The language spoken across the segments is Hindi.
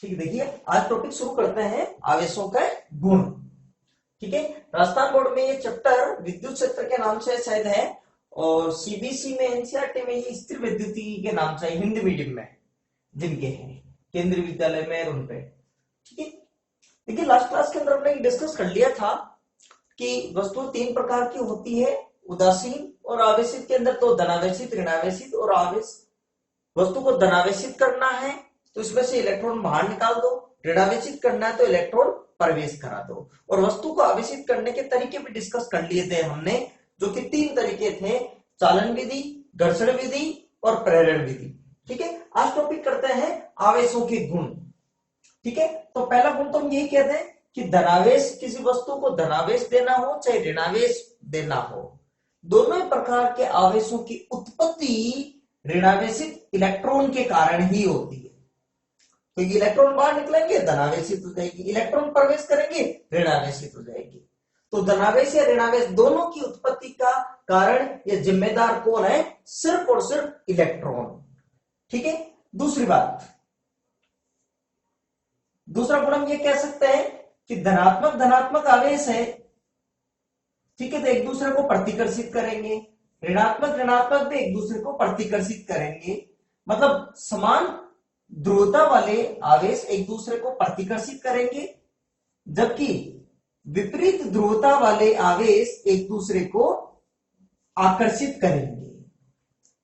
ठीक है, देखिए आज टॉपिक शुरू करते हैं आवेशों का गुण। ठीक है, राजस्थान बोर्ड में ये चैप्टर विद्युत क्षेत्र के नाम से शायद है और सीबीएसई में एनसीईआरटी में ये स्थिर विद्युतीय के नाम से हिंदी मीडियम में जिनके हैं केंद्रीय विद्यालय में और उनपे। ठीक है, देखिए लास्ट क्लास के अंदर हमने डिस्कस कर लिया था कि वस्तु तीन प्रकार की होती है, उदासीन और आवेशित के अंदर तो धनावेशित, ऋणावेशित और आवेश। वस्तु को धनावेशित करना है तो इसमें से इलेक्ट्रॉन बाहर निकाल दो, ऋणावेशित करना है तो इलेक्ट्रॉन प्रवेश करा दो। और वस्तु को आवेशित करने के तरीके भी डिस्कस कर लिए थे हमने, जो कि तीन तरीके थे, चालन विधि, घर्षण विधि और प्रेरण विधि। ठीक है, आज टॉपिक करते हैं आवेशों के गुण। ठीक है, तो पहला गुण तो हम यही कहते हैं कि धनावेश, किसी वस्तु को धनावेश देना हो चाहे ऋणावेश देना हो, दोनों ही प्रकार के आवेशों की उत्पत्ति ऋणावेशित इलेक्ट्रॉन के कारण ही होती है। तो इलेक्ट्रॉन बाहर निकलेंगे धनावेशित हो जाएगी, इलेक्ट्रॉन प्रवेश करेंगे ऋणावेशित हो जाएगी। तो धनावेश या ऋणावेश दोनों की उत्पत्ति का कारण या जिम्मेदार कौन है? सिर्फ और सिर्फ इलेक्ट्रॉन। ठीक है, दूसरी बात, दूसरा गुण हम ये कह सकते हैं कि धनात्मक धनात्मक आवेश है, ठीक है, तो एक दूसरे को प्रतिकर्षित करेंगे, ऋणात्मक ऋणात्मक भी एक दूसरे को प्रतिकर्षित करेंगे। मतलब समान ध्रुवता वाले आवेश एक दूसरे को प्रतिकर्षित करेंगे, जबकि विपरीत ध्रुवता वाले आवेश एक दूसरे को आकर्षित करेंगे।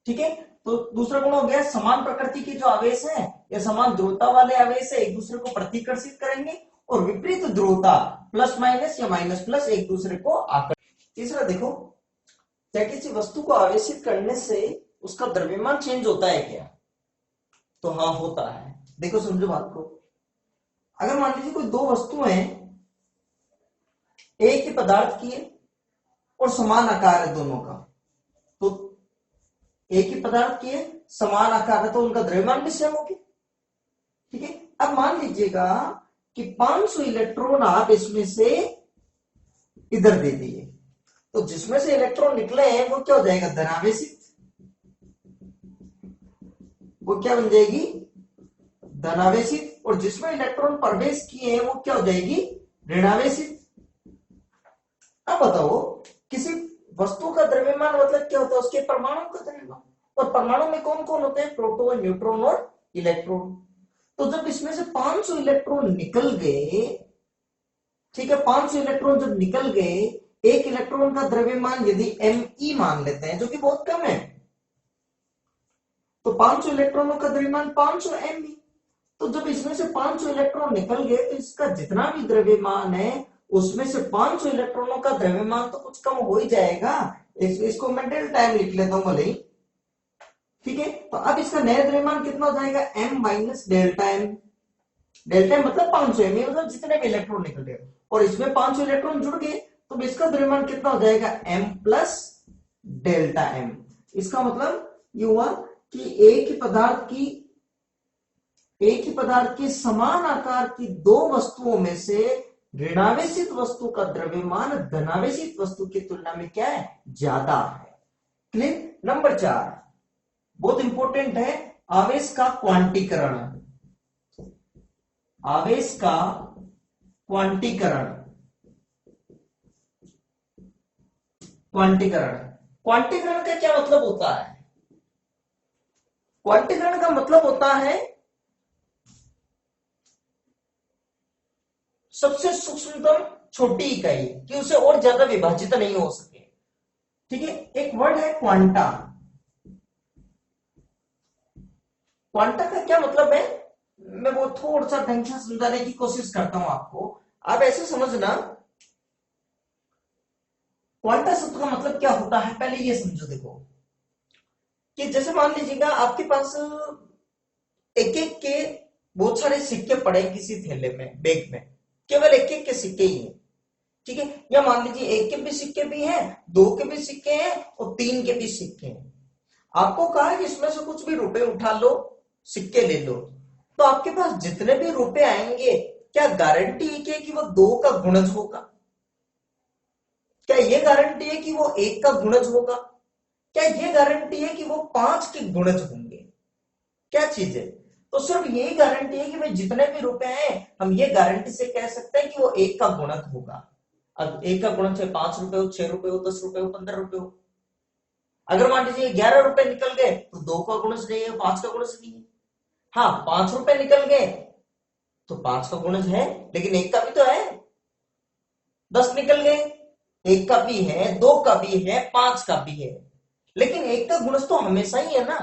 ठीक है, तो दूसरा गुण हो गया समान प्रकृति के जो आवेश हैं या समान ध्रुवता वाले आवेश है एक दूसरे को प्रतिकर्षित करेंगे, और विपरीत ध्रुवता प्लस माइनस या माइनस प्लस एक दूसरे को आकर्षित। तीसरा देखो, क्या किसी वस्तु को आवेशित करने से उसका द्रव्यमान चेंज होता है क्या? तो हाँ होता है। देखो समझो बात को, अगर मान लीजिए कोई दो वस्तुएं एक ही पदार्थ की है और समान आकार है दोनों का, तो एक ही पदार्थ की है समान आकार है तो उनका द्रव्यमान भी सेम होगी। ठीक है, अब मान लीजिएगा कि 500 इलेक्ट्रॉन आप इसमें से इधर दे दिए, तो जिसमें से इलेक्ट्रॉन निकले हैं वो क्या हो जाएगा? धनावेशित। वो क्या बन जाएगी? धनावेशित। और जिसमें इलेक्ट्रॉन प्रवेश किए हैं वो क्या हो जाएगी? ऋणावेशित। अब बताओ, किसी वस्तु का द्रव्यमान मतलब क्या होता है? उसके परमाणु का द्रव्यमान। और परमाणु में कौन कौन होते हैं? प्रोटॉन, न्यूट्रॉन और इलेक्ट्रॉन। तो जब इसमें से 500 इलेक्ट्रॉन निकल गए, ठीक है, 500 इलेक्ट्रॉन जब निकल गए, एक इलेक्ट्रॉन का द्रव्यमान यदि me मान लेते हैं, जो कि बहुत कम है, तो 500 इलेक्ट्रॉनों का द्रव्यमान 500 me। तो जब इसमें से 500 इलेक्ट्रॉन निकल गए तो इसका जितना भी द्रव्यमान है उसमें से 500 इलेक्ट्रॉनों का द्रव्यमान तो कुछ कम हो ही जाएगा। इसको मैं डेल्टा m लिख लेता हूं भले ही। ठीक है, तो अब इसका नया द्रव्यमान कितना हो जाएगा? m minus delta m। Delta m मतलब 500 m, मतलब जितने भी इलेक्ट्रॉन निकल गए, और इसमें 500 इलेक्ट्रॉन जुड़ गए तो इसका द्रव्यमान कितना हो जाएगा? m plus delta m। इसका मतलब ये हुआ कि एक ही पदार्थ की समान आकार की दो वस्तुओं में से ऋणावेशित वस्तु का द्रव्यमान धनावेशित वस्तु की तुलना में क्या है? ज्यादा है। क्लियर? नंबर 4 बहुत इंपॉर्टेंट है, आवेश का क्वांटीकरण। आवेश का क्वांटीकरण। क्वांटीकरण का क्या मतलब होता है? क्वांटीकरण का मतलब होता है सबसे सूक्ष्मतम छोटी इकाई कि उसे और ज्यादा विभाजित नहीं हो सके। ठीक है, एक वर्ड है क्वांटा। क्वांटा का क्या मतलब है? मैं वो थोड़ा सा ढंग से समझाने की कोशिश करता हूं आपको। आप ऐसे समझना, क्वांटा शब्द का मतलब क्या होता है पहले ये समझो। देखो कि जैसे मान लीजिएगा आपके पास एक एक के बहुत सारे सिक्के पड़े किसी थैले में, बैग में, केवल एक एक के सिक्के ही हैं। ठीक है, या मान लीजिए एक के भी सिक्के भी हैं, दो के भी सिक्के हैं और तीन के भी सिक्के हैं। आपको कहा कि इसमें से कुछ भी रुपए उठा लो, सिक्के ले लो, तो आपके पास जितने भी रुपए आएंगे, क्या गारंटी है कि वो 2 का गुणज होगा? क्या ये गारंटी है कि वो 1 का गुणज होगा? क्या ये गारंटी है कि वो 5 के गुणज होंगे? क्या चीज है? तो सिर्फ यही गारंटी है कि भाई जितने भी रुपए हैं हम ये गारंटी से कह सकते हैं कि वो एक का गुणक होगा। अब एक का गुणक चाहे 5 रुपए हो, 6 रुपए हो, 10 रुपए हो, 15 रुपए हो। अगर मान लीजिए 11 रुपए निकल गए तो 2 का गुणज नहीं है, 5 का गुणज नहीं है। हाँ 5 रुपए निकल गए तो 5 का गुणज है, लेकिन एक का भी तो है। 10 निकल गए, एक का भी है, 2 का भी है, 5 का भी है, लेकिन एक का गुणज तो हमेशा ही है ना।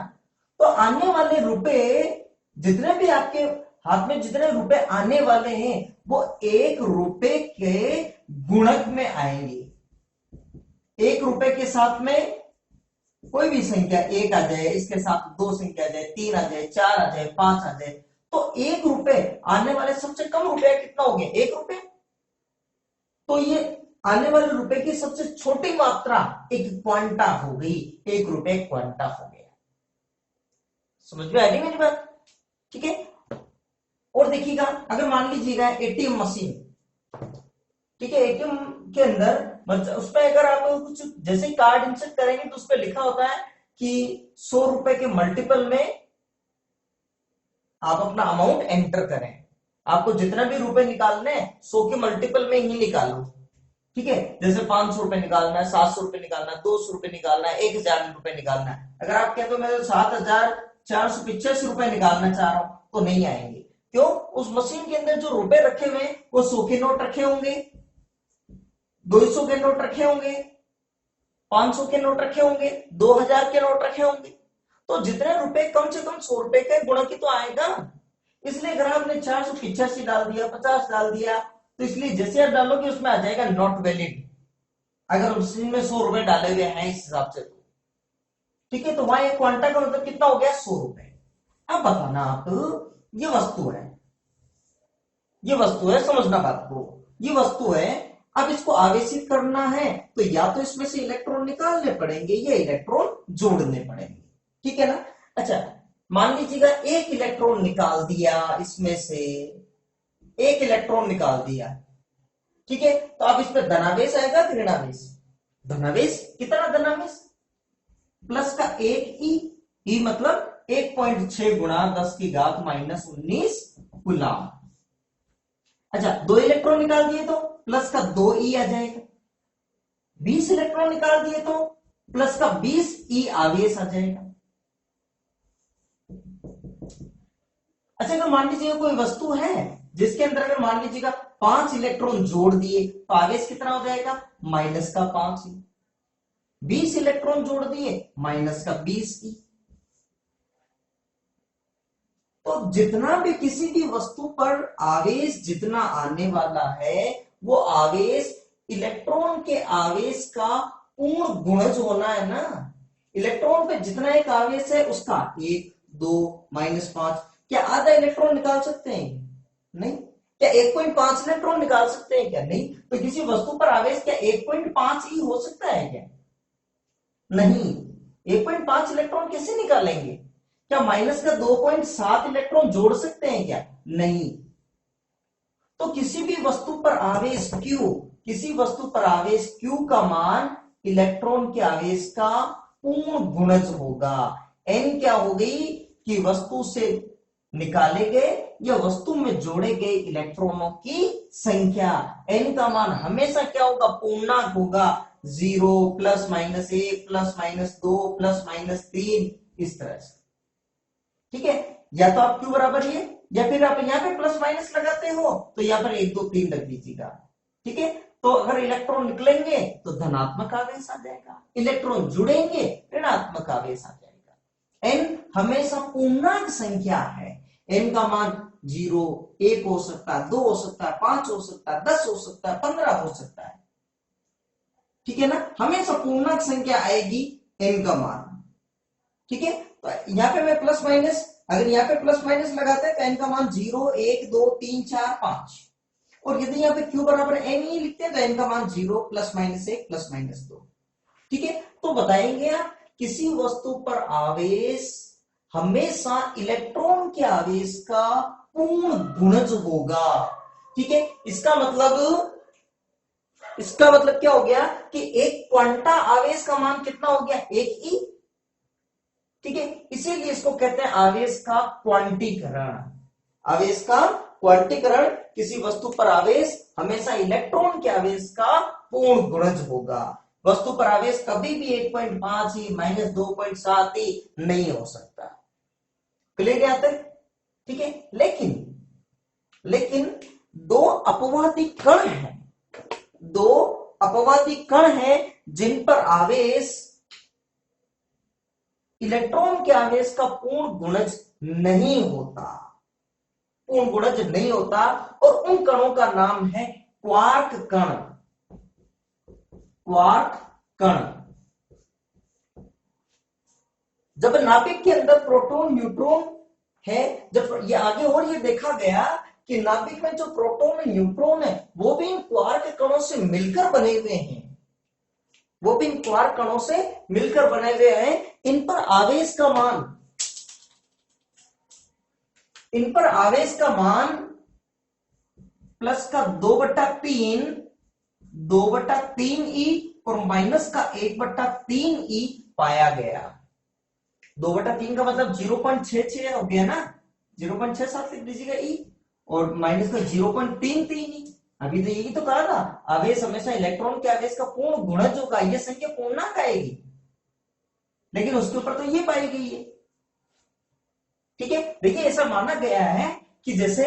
तो आने वाले रुपए जितने भी आपके हाथ में जितने रुपए आने वाले हैं वो 1 रुपए के गुणक में आएंगे। 1 रुपए के साथ में कोई भी संख्या 1 आ जाए, इसके साथ 2 संख्या आ जाए, 3 आ जाए, 4 आ जाए, 5 आ जाए, तो 1 रुपए आने वाले सबसे कम रुपया कितना हो गया? 1 रुपए। तो ये आने वाले रुपए की सबसे छोटी मात्रा एक क्वांटा हो गई, 1 रुपए क्वांटा हो गया। समझ में आ रही मेरी बात? ठीक है। और देखिएगा, अगर मान लीजिएगा एटीएम मशीन, ठीक है, एटीएम के अंदर उस पर अगर आप कुछ जैसे कार्ड इंसर्ट करेंगे तो उस पर लिखा होता है कि 100 रुपए के मल्टीपल में आप अपना अमाउंट एंटर करें। आपको जितना भी रुपए निकालने 100 के मल्टीपल में ही निकालो, ठीक है। जैसे 500 रुपए निकालना है, 700 रुपए निकालना है, 200 रुपए निकालना है, 1000 रुपए निकालना है। अगर आप कहते हो मैं 7485 रुपए निकालना चाह रहा हूं तो नहीं आएंगे। क्यों? उस मशीन के अंदर जो रुपए रखे हुए वो 100 के नोट रखे होंगे, 200 के नोट रखे होंगे, 500 के नोट रखे होंगे, 2000 के नोट रखे होंगे। तो जितने रुपए कम से कम 100 रुपए के गुणक ही तो आएगा। इसलिए अगर आपने 485 डाल दिया, 50 डाल दिया, तो इसलिए जैसे आप डालोगे उसमें आ जाएगा नॉट वैलिड, अगर मशीन में 100 रुपए डाले हुए हैं इस हिसाब से तो, ठीक है। तो वहां एक क्वांटा का मतलब कितना हो गया? 100 रुपए। अब बताना आप, ये वस्तु है, ये वस्तु है, समझना बात को, ये वस्तु है। अब इसको आवेशित करना है तो या तो इसमें से इलेक्ट्रॉन निकालने पड़ेंगे या इलेक्ट्रॉन जोड़ने पड़ेंगे, ठीक है ना। अच्छा मान लीजिएगा एक इलेक्ट्रॉन निकाल दिया, इसमें से एक इलेक्ट्रॉन निकाल दिया, ठीक है। तो अब इसमें धनावेश आएगा कि ऋणावेश? धनावेश। कितना धनावेश? प्लस का 1 ई मतलब 1.6 गुणा 10 की घात -19 कूलम। अच्छा 2 इलेक्ट्रॉन निकाल दिए तो प्लस का 2 ई आ जाएगा। 20 इलेक्ट्रॉन निकाल दिए तो प्लस का 20 ई आवेश आ जाएगा। अच्छा अगर मान लीजिएगा कोई वस्तु है जिसके अंदर अगर मान लीजिएगा 5 इलेक्ट्रॉन जोड़ दिए तो आवेश कितना हो जाएगा? माइनस का 5 ई। 20 इलेक्ट्रॉन जोड़ दिए माइनस का 20 ई। तो जितना भी किसी भी वस्तु पर आवेश जितना आने वाला है वो आवेश इलेक्ट्रॉन के आवेश का पूर्ण गुणज होना है ना। इलेक्ट्रॉन पे जितना एक आवेश है उसका 1 2 -5, क्या आधा इलेक्ट्रॉन निकाल सकते हैं? नहीं। क्या 1.5 इलेक्ट्रॉन निकाल सकते हैं? क्या नहीं। तो किसी वस्तु पर आवेश क्या 1.5 ही हो सकता है क्या? नहीं। 1.5 इलेक्ट्रॉन कैसे निकालेंगे? क्या माइनस का 2.7 इलेक्ट्रॉन जोड़ सकते हैं क्या? नहीं। तो किसी भी वस्तु पर आवेश Q, किसी वस्तु पर आवेश Q का मान इलेक्ट्रॉन के आवेश का पूर्ण गुणज होगा। N क्या हो गई कि वस्तु से निकाले गए या वस्तु में जोड़े गए इलेक्ट्रॉनों की संख्या। N का मान हमेशा क्या होगा? पूर्णांक होगा। 0 +-1 +-2 +-3 इस तरह से, ठीक है। या तो आप Q बराबर ये, या फिर आप यहाँ पे प्लस माइनस लगाते हो तो यहाँ पर 1 2 3 रख दीजिएगा, ठीक है। तो अगर इलेक्ट्रॉन निकलेंगे तो धनात्मक आवेश आ जाएगा, इलेक्ट्रॉन जुड़ेंगे ऋणात्मक आवेश आ जाएगा। n हमेशा पूर्णांक संख्या है। n का मान 0 1 हो सकता है, 2 हो सकता है, 5 हो सकता है, 10 हो सकता है, 15 हो सकता है, ठीक है ना। हमेशा पूर्णांक संख्या आएगी n का मान, ठीक है। तो यहाँ पे मैं प्लस माइनस, अगर यहाँ पे प्लस माइनस लगाते हैं तो n का मान 0 1 2 3 4 5, और यदि यहाँ पे Q बराबर n ही लिखते हैं तो n का मान 0 +-1 +-2, ठीक है। तो बताएंगे आप किसी वस्तु पर आवेश हमेशा इलेक्ट्रॉन के आवेश का पूर्ण गुणज होगा, ठीक है। इसका मतलब क्या हो गया कि एक क्वांटा आवेश का मान कितना हो गया? 1 ई, ठीक है, इसीलिए इसको कहते हैं आवेश का क्वांटीकरण। आवेश का क्वांटीकरण, किसी वस्तु पर आवेश हमेशा इलेक्ट्रॉन के आवेश का पूर्ण गुणज होगा। वस्तु पर आवेश कभी भी 1.5 ही, -2.7 ही नहीं हो सकता। क्लियर यहां तक? ठीक है, लेकिन दो अपवादी कण हैं, दो अपवादी कण हैं जिन पर आवेश इलेक्ट्रॉन के आवेश का पूर्ण गुणज नहीं होता, पूर्ण गुणज नहीं होता, और उन कणों का नाम है क्वार्क कण। क्वार्क कण। जब नाभिक के अंदर प्रोटॉन न्यूट्रॉन है, जब ये आगे और ये देखा गया कि नाभिक में जो प्रोटॉन और न्यूट्रॉन है वो भी इन क्वार्क कणों से मिलकर बने हुए हैं, वो भी इन क्वार्क कणों से मिलकर बने हुए हैं। इन पर आवेश का मान, इन पर आवेश का मान प्लस का 2/3, 2/3 ई और माइनस का 1/3 ई पाया गया। 2/3 का मतलब 0.66 हो गया ना, 0.67 लिख दीजिएगा ई, और माइनस का 0.33 ई। अभी तो यही तो कहा था, आवेश हमेशा इलेक्ट्रॉन के आवेश का पूर्ण गुणज होगा, यह संख्या पूर्णांक आएगी, लेकिन उसके ऊपर तो ये पाई गई है। ठीक है, देखिए ऐसा माना गया है कि जैसे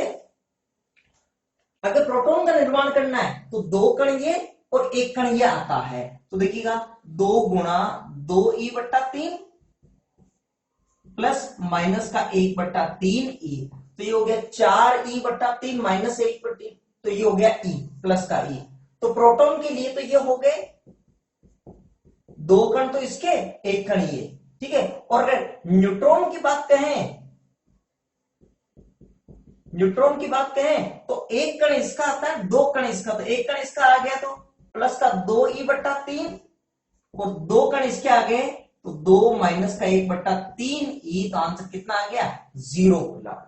अगर प्रोटॉन का निर्माण करना है तो 2 कण ये और 1 कण ये आता है, तो देखिएगा 2 गुणा 2e/3 प्लस माइनस का 1/3 ई, तो ये हो गया 4e/3 माइनस 1/3, तो ये हो गया ई प्लस का ई। तो प्रोटॉन के लिए तो ये हो गए 2 कण तो इसके, 1 कण ये। ठीक है, और अगर न्यूट्रॉन की बात कहें, न्यूट्रॉन की बात कहें तो 1 कण इसका आता है, 2 कण इसका, तो 1 कण इसका आ गया तो प्लस का 2e/3 और 2 कण इसके आ गए तो 2 माइनस का 1/3 ई, तो आंसर कितना आ गया? 0 कूलम।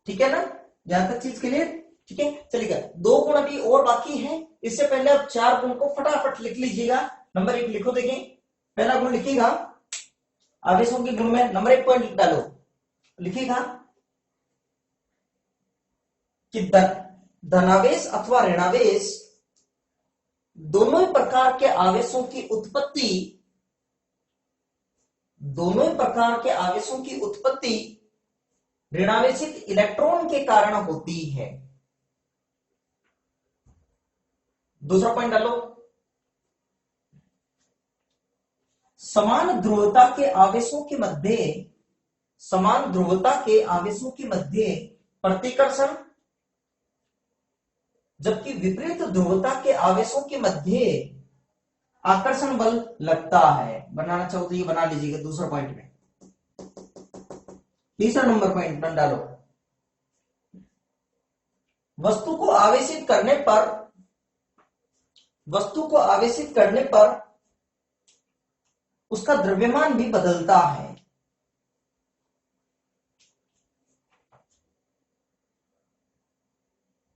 ठीक है ना, यहां तक चीज क्लियर? ठीक है, चलिएगा 2 गुण अभी और बाकी है, इससे पहले आप 4 गुण को फटाफट लिख लीजिएगा। नंबर 1 लिखो, देखें पहला गुण लिखिएगा, आवेशों के गुण में नंबर 1 पॉइंट डालो, लिखिएगा कि धनावेश अथवा ऋणावेश दोनों ही प्रकार के आवेशों की उत्पत्ति, दोनों ही प्रकार के आवेशों की उत्पत्ति ऋणावेशित इलेक्ट्रॉन के कारण होती है। दूसरा पॉइंट डालो, समान ध्रुवता के आवेशों के मध्य, समान ध्रुवता के आवेशों के मध्य प्रतिकर्षण, जबकि विपरीत ध्रुवता के आवेशों के मध्य आकर्षण बल लगता है। बनाना चाहो तो ये बना लीजिएगा दूसरा पॉइंट में। तीसरा नंबर पॉइंट डालो, वस्तु को आवेशित करने पर, वस्तु को आवेशित करने पर उसका द्रव्यमान भी बदलता है।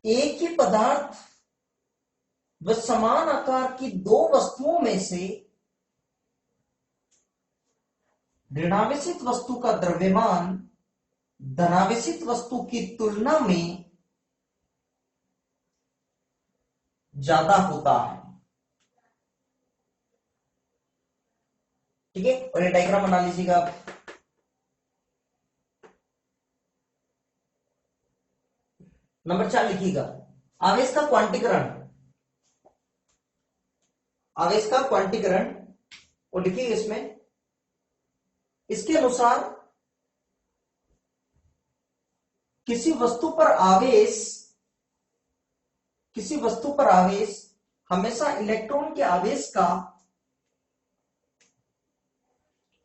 एक ही पदार्थ व समान आकार की 2 वस्तुओं में से ऋणावेशित वस्तु का द्रव्यमान धनावेशित वस्तु की तुलना में ज्यादा होता है। ठीक है, और ये डायग्राम बना लीजिएगा आप। नंबर 4 लिखिएगा, आवेश का क्वांटीकरण, आवेश का क्वांटीकरण, और लिखिए इसमें, इसके अनुसार किसी वस्तु पर आवेश, किसी वस्तु पर आवेश हमेशा इलेक्ट्रॉन के आवेश का,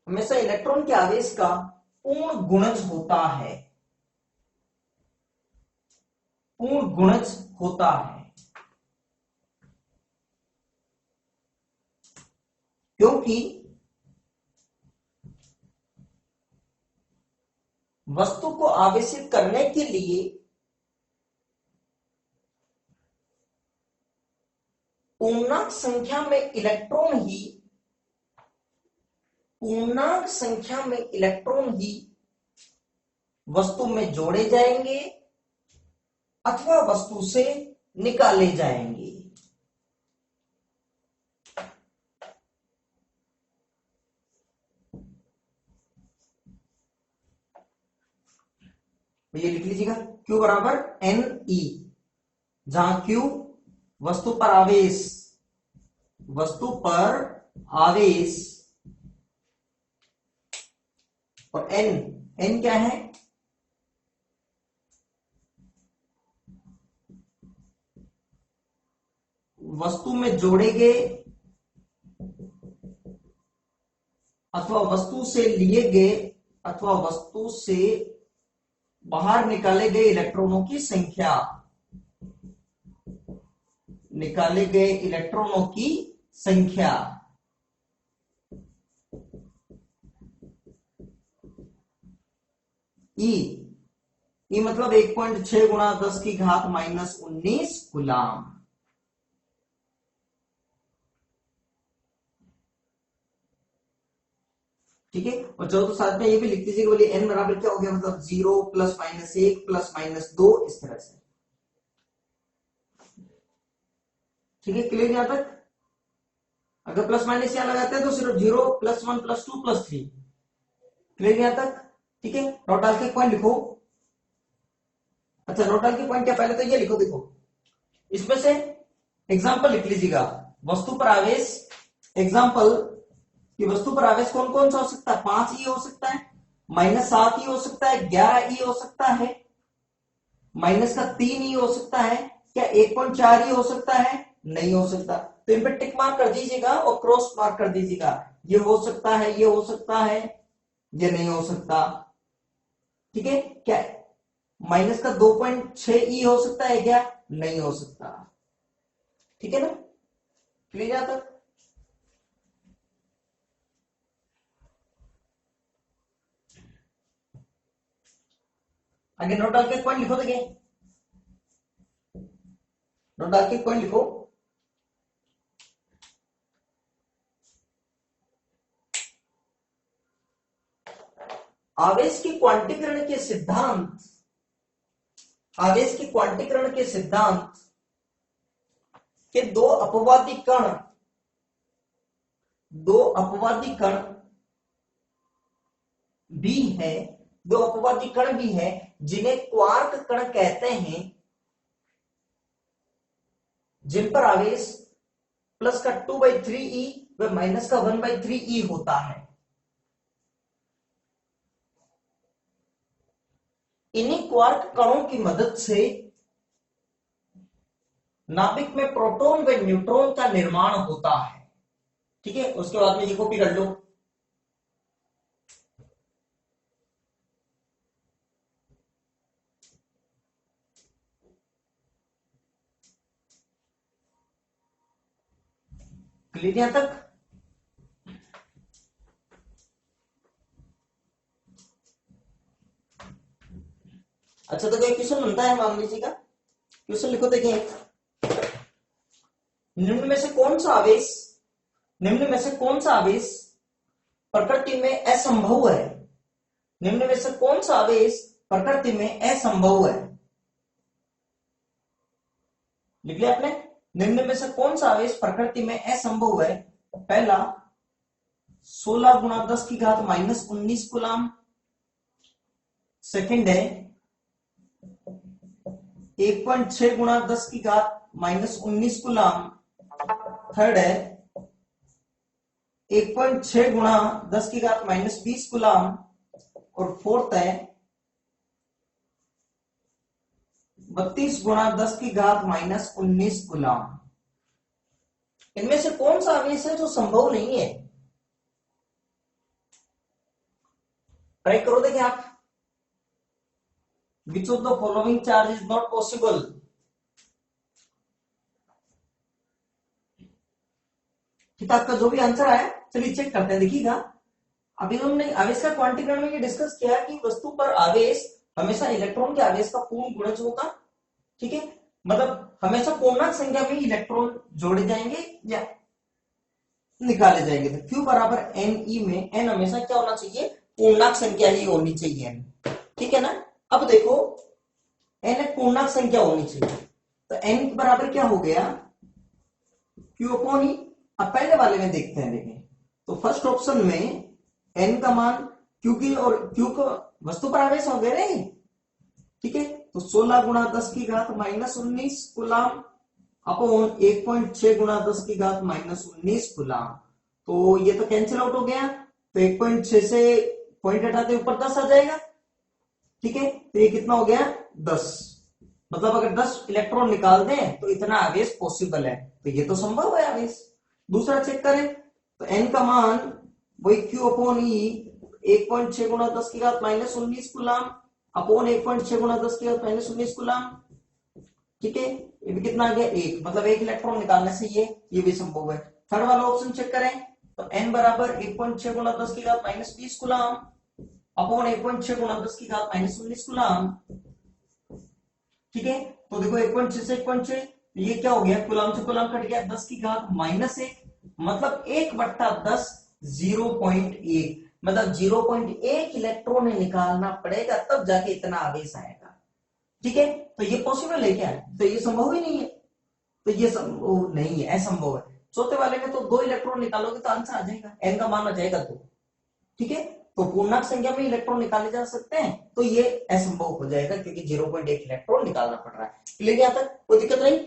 हमेशा इलेक्ट्रॉन के आवेश का पूर्ण गुणज होता है, पूर्ण गुणज होता है, क्योंकि वस्तु को आवेशित करने के लिए पूर्णांक संख्या में इलेक्ट्रॉन ही पूर्णांक संख्या में इलेक्ट्रॉन ही वस्तु में जोड़े जाएंगे अथवा वस्तु से निकाले जाएंगे। ये लिख लीजिएगा, Q बराबर NE, जहां Q वस्तु पर आवेश और N क्या है? वस्तु में जोड़े गए अथवा वस्तु से लिए गए अथवा वस्तु से बाहर निकाले गए इलेक्ट्रॉनों की संख्या, निकाले गए इलेक्ट्रॉनों की संख्या। ई मतलब 1.6 गुणा 10 की घात -19 कूलाम। ठीक है, और चलो तो साथ में ये भी लिख दीजिएगा, बोलिए n बराबर क्या हो गया, मतलब 0 +-1 +-2 इस तरह से। ठीक है, क्लियर यहां तक? अगर प्लस माइनस यहां लगाते हैं तो सिर्फ 0 +1 +2 +3। क्लियर यहां तक? ठीक है, नोट डाल के पॉइंट लिखो। अच्छा, नोट डाल के पॉइंट क्या, पहले तो ये लिखो, देखो इसमें से एग्जाम्पल लिख लीजिएगा। वस्तु पर आवेश, एग्जाम्पल कि वस्तु पर आवेश कौन कौन सा हो सकता है? 5 ई हो सकता है, -7 ई हो सकता है, 11 ई हो सकता है, -3 ई हो सकता है, क्या 1.4 ई हो सकता है? नहीं हो सकता। तो इन पर टिक मार्क कर दीजिएगा और क्रॉस मार्क कर दीजिएगा, ये हो सकता है, ये हो सकता है, ये नहीं हो सकता। ठीक है, क्या -2.6 ई हो सकता है क्या? नहीं हो सकता। ठीक है ना, क्लियर आता? आगे नोट डाल के पॉइंट लिखो, देखिए नोट डाल के पॉइंट लिखो। आवेश की क्वांटीकरण के सिद्धांत, आवेश की क्वांटीकरण के सिद्धांत के दो अपवादी कण भी है, दो अपवादी कण भी है जिन्हें क्वार्क कण कहते हैं, जिन पर आवेश प्लस का 2/3e व माइनस का 1/3e होता है। इन्हीं क्वार्क कणों की मदद से नाभिक में प्रोटॉन व न्यूट्रॉन का निर्माण होता है। ठीक है, उसके बाद में ये कॉपी कर लो। क्लियर यहां तक? अच्छा, तो कोई क्वेश्चन बनता है, मान लीजिएगा क्वेश्चन लिखो, देखिए निम्न में से कौन सा आवेश प्रकृति में असंभव है? निम्न में से कौन सा आवेश प्रकृति में असंभव है? लिख लिया आपने? निम्न में से कौन सा आवेश प्रकृति में असंभव है? पहला 16 गुणा 10 की घात -19 कूलाम, सेकंड है 1.6 गुणा 10 की घात -19 कूलाम, थर्ड है 1.6 गुणा 10 की घात -20 कूलाम, और फोर्थ है 32 गुणा 10 की घात -19 कूलाम। इनमें से कौन सा आवेश है जो संभव नहीं है? ट्राई करो, देखिए आप। Which of the following charge is not possible? किताब का जो भी आंसर आया, चलिए चेक करते हैं, देखिएगा। अभी हमने आवेश का क्वांटीकरण में ये डिस्कस किया कि वस्तु पर आवेश हमेशा इलेक्ट्रॉन के आवेश का पूर्ण गुणज होगा। ठीक है, मतलब हमेशा पूर्णांक संख्या में इलेक्ट्रॉन जोड़े जाएंगे, या निकाले जाएंगे। तो Q बराबर NE में n हमेशा क्या होना चाहिए, पूर्णांक संख्या ही होनी चाहिए n, ठीक है ना। अब देखो n एक पूर्णांक संख्या होनी चाहिए, तो n के बराबर क्या हो गया, Q अपॉन E। अब पहले वाले में देखते हैं, देखें तो फर्स्ट ऑप्शन में n का मान Q की और Q को वस्तु पर आवेश हो गए रे, ठीक है। तो 16 गुणा 10 की घात -19 कूलाम अपॉन 1.6 गुणा 10 की घात -19 कूलाम। तो ये तो कैंसिल आउट हो गया, तो 1.6 से पॉइंट हटाते ऊपर 10 आ जाएगा, ठीक है। तो ये कितना हो गया 10, मतलब अगर 10 इलेक्ट्रॉन निकाल दें तो इतना आवेश पॉसिबल है, तो ये तो संभव है आवेश। दूसरा चेक करें, तो n का मान वही Q अपॉन E 1.6 गुणा 10 की घात -19 कूलाम अपॉन 1.6 गुणा 10 की घात -19 कूलाम, ठीक है। ये भी कितना आ गया 1, मतलब 1 इलेक्ट्रॉन निकालने से ये भी संभव है। थर्ड वाला ऑप्शन चेक करें, तो n बराबर 1.6 गुणा 10 की घात -20 कूलाम अपॉन 1.6 गुणा 10 की घात -19 कूलाम, ठीक है। तो देखो 1.6 से 1.6 ये क्या हो गया, कूलाम से कूलाम कट गया, 10 की घात -1, मतलब 1/10 0.1, मतलब 0.1 इलेक्ट्रॉन निकालना पड़ेगा तब जाके इतना आवेश आएगा, ठीक है। तो ये पॉसिबल है क्या, तो ये संभव ही नहीं है, तो ये संभव नहीं है, असंभव है। चौथे वाले में तो 2 इलेक्ट्रॉन निकालोगे तो आंसर आ जाएगा, n का मान आ जाएगा 2, ठीक है। तो पूर्णांक संख्या में इलेक्ट्रॉन निकाले जा सकते हैं, तो ये असंभव हो जाएगा क्योंकि 0.1 इलेक्ट्रॉन निकालना पड़ रहा है। क्लियर यहां तक, कोई दिक्कत नहीं।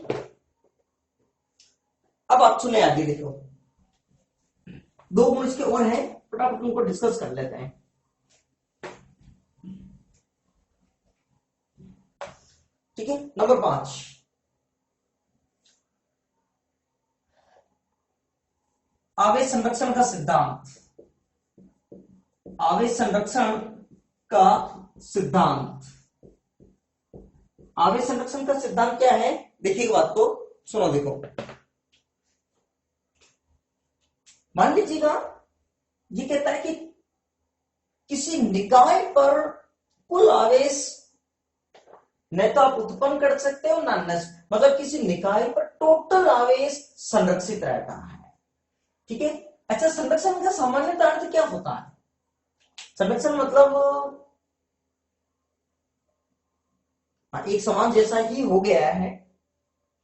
अब आप सुने आगे, देखो 2 गुण इसके और हैं, फटाफट उनको डिस्कस कर लेते हैं। ठीक है, नंबर 5, आवेश संरक्षण का सिद्धांत। आवेश संरक्षण का सिद्धांत, आवेश संरक्षण का सिद्धांत क्या है, देखिए बात को सुनो। देखो मान लीजिएगा ये कहता है कि किसी निकाय पर कुल आवेश न तो आप उत्पन्न कर सकते हो ना नष्ट, मतलब किसी निकाय पर टोटल आवेश संरक्षित रहता है, ठीक है। अच्छा, संरक्षण का सामान्य अर्थ क्या होता है, संरक्षण मतलब एक समान जैसा ही हो गया है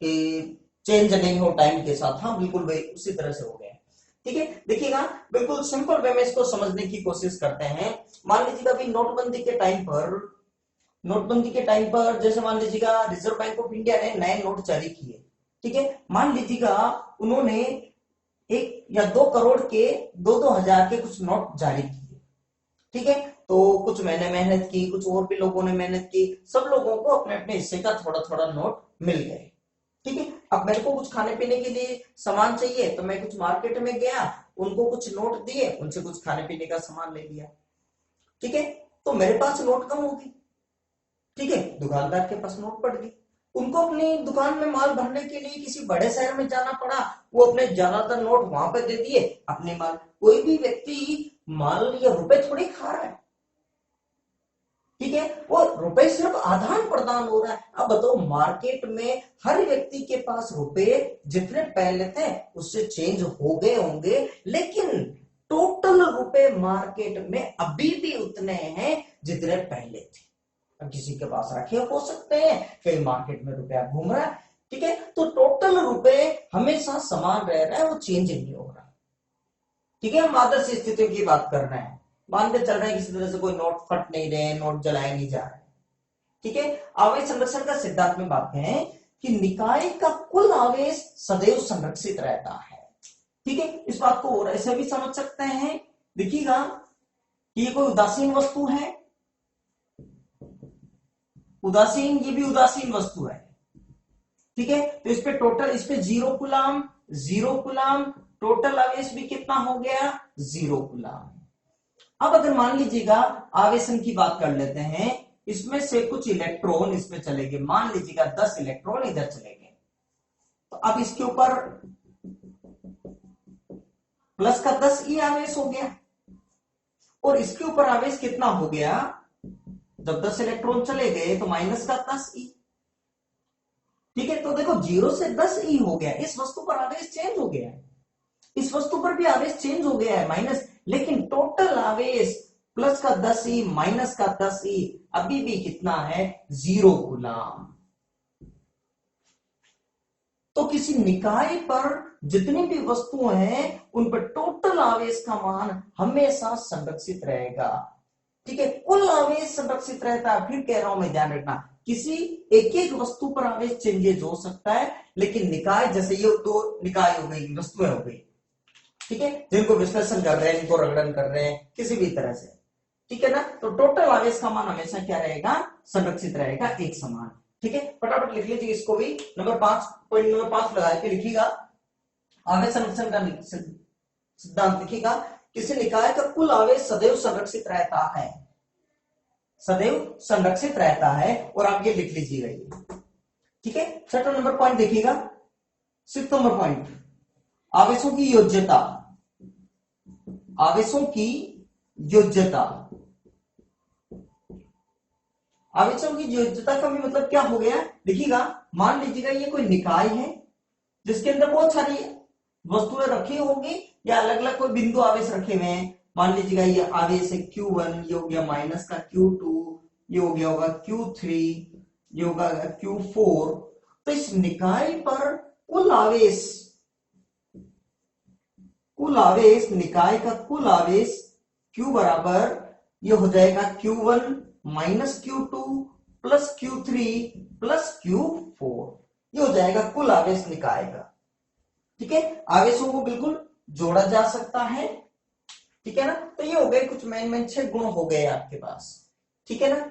कि चेंज नहीं हो टाइम के साथ, हाँ बिल्कुल वही उसी तरह से हो गया, ठीक है। देखिएगा बिल्कुल सिंपल वे में इसको समझने की कोशिश करते हैं। मान लीजिएगा अभी नोटबंदी के टाइम पर, नोटबंदी के टाइम पर जैसे मान लीजिएगा रिजर्व बैंक ऑफ इंडिया ने नए नोट जारी किए, ठीक है। मान लीजिएगा उन्होंने 1 या 2 करोड़ के 2-2 हजार के कुछ नोट जारी किए, ठीक है। तो कुछ मैंने मेहनत की, कुछ और भी लोगों ने मेहनत की, सब लोगों को अपने अपने हिस्से का थोड़ा थोड़ा नोट मिल गए, ठीक है। अब मेरे को कुछ खाने पीने के लिए सामान चाहिए, तो मैं कुछ मार्केट में गया, उनको कुछ नोट दिए, उनसे कुछ खाने पीने का सामान ले लिया, ठीक है। तो मेरे पास नोट कम होगी, ठीक है, दुकानदार के पास नोट बढ़ गई, उनको अपनी दुकान में माल भरने के लिए किसी बड़े शहर में जाना पड़ा, वो अपने ज्यादातर नोट वहां पे दे दिए अपने माल। कोई भी व्यक्ति माल या रुपए थोड़ी खा रहा है, ठीक है, वो रुपए सिर्फ आदान प्रदान हो रहा है। अब बताओ मार्केट में हर व्यक्ति के पास रुपए जितने पहले थे उससे चेंज हो गए होंगे, लेकिन टोटल रुपए मार्केट में अभी भी उतने हैं जितने पहले थे। अब किसी के पास रखे हो सकते हैं, कहीं मार्केट में रुपया घूम रहा है, ठीक है। तो टोटल रुपए हमेशा समान रह रहा है, वो चेंज नहीं हो रहा, ठीक है। हम आदर्श स्थितियों की बात कर रहे हैं, मान के चल रहे हैं किसी तरह से कोई नोट फट नहीं रहे, नोट जलाए नहीं जा रहे, ठीक है। आवेश संरक्षण का सिद्धांत में बात है कि निकाय का कुल आवेश सदैव संरक्षित रहता है, ठीक है। इस बात को और ऐसे भी समझ सकते हैं, देखिएगा कि ये कोई उदासीन वस्तु है, उदासीन, ये भी उदासीन वस्तु है, ठीक है। तो इस पे टोटल, इस पे 0 कूलाम, 0 कूलाम, टोटल आवेश भी कितना हो गया 0 कूलाम। अब अगर मान लीजिएगा आवेशन की बात कर लेते हैं, इसमें से कुछ इलेक्ट्रॉन इसमें चले गए, मान लीजिएगा 10 इलेक्ट्रॉन इधर चले गए, तो अब इसके ऊपर प्लस का 10 ई आवेश हो गया, और इसके ऊपर आवेश कितना हो गया, जब 10 इलेक्ट्रॉन चले गए तो माइनस का 10 ई, ठीक है। तो देखो 0 से 10 ई हो गया, इस वस्तु पर आवेश चेंज हो गया, इस वस्तु पर भी आवेश चेंज हो गया है माइनस, लेकिन टोटल आवेश प्लस का 10 ई माइनस का 10 ई अभी भी कितना है 0 कूलम। तो किसी निकाय पर जितनी भी वस्तुएं हैं उन पर टोटल आवेश का मान हमेशा संरक्षित रहेगा। ठीक है, कुल आवेश संरक्षित रहता है। फिर कह रहा हूं मैं, ध्यान रखना, किसी एक एक वस्तु पर आवेश चेंजेस हो सकता है, लेकिन निकाय, जैसे ये दो निकाय हो गई, वस्तुएं हो गई, ठीक है, जिनको विश्लेषण कर रहे हैं, इनको रगड़न कर रहे हैं किसी भी तरह से, ठीक है ना, तो टोटल आवेश का मान हमेशा क्या रहेगा, संरक्षित रहेगा, एक समान। ठीक है, फटाफट लिख लीजिए इसको भी, नंबर 5, पॉइंट नंबर 5 लगा के लिखिएगा। आवेश संरक्षण का सिद्धांत लिखिएगा, किसी निकाय का कुल आवेश सदैव संरक्षित रहता है, सदैव संरक्षित रहता है, और आप ये लिख लीजिएगा ये। ठीक है, छठा नंबर पॉइंट देखिएगा, 6 नंबर पॉइंट, आवेशों की योज्यता। आवेशों की योज्यता, आवेशों की योज्यता का भी मतलब क्या हो गया, देखिएगा, मान लीजिएगा ये कोई निकाय है जिसके अंदर बहुत सारी वस्तुएं रखी होंगी या अलग अलग कोई बिंदु आवेश रखे हुए हैं। मान लीजिएगा ये आवेश है Q1, ये हो गया माइनस का Q2, ये हो गया होगा Q3, ये होगा Q4। तो इस निकाय पर कुल आवेश, निकाय का कुल आवेश Q बराबर ये हो जाएगा Q1 minus Q2 plus Q3 plus Q4, ये हो जाएगा कुल आवेश निकाय का। ठीक है, आवेशों को बिल्कुल जोड़ा जा सकता है। ठीक है ना, तो ये हो गए कुछ मेन 6 गुण हो गए आपके पास। ठीक है ना,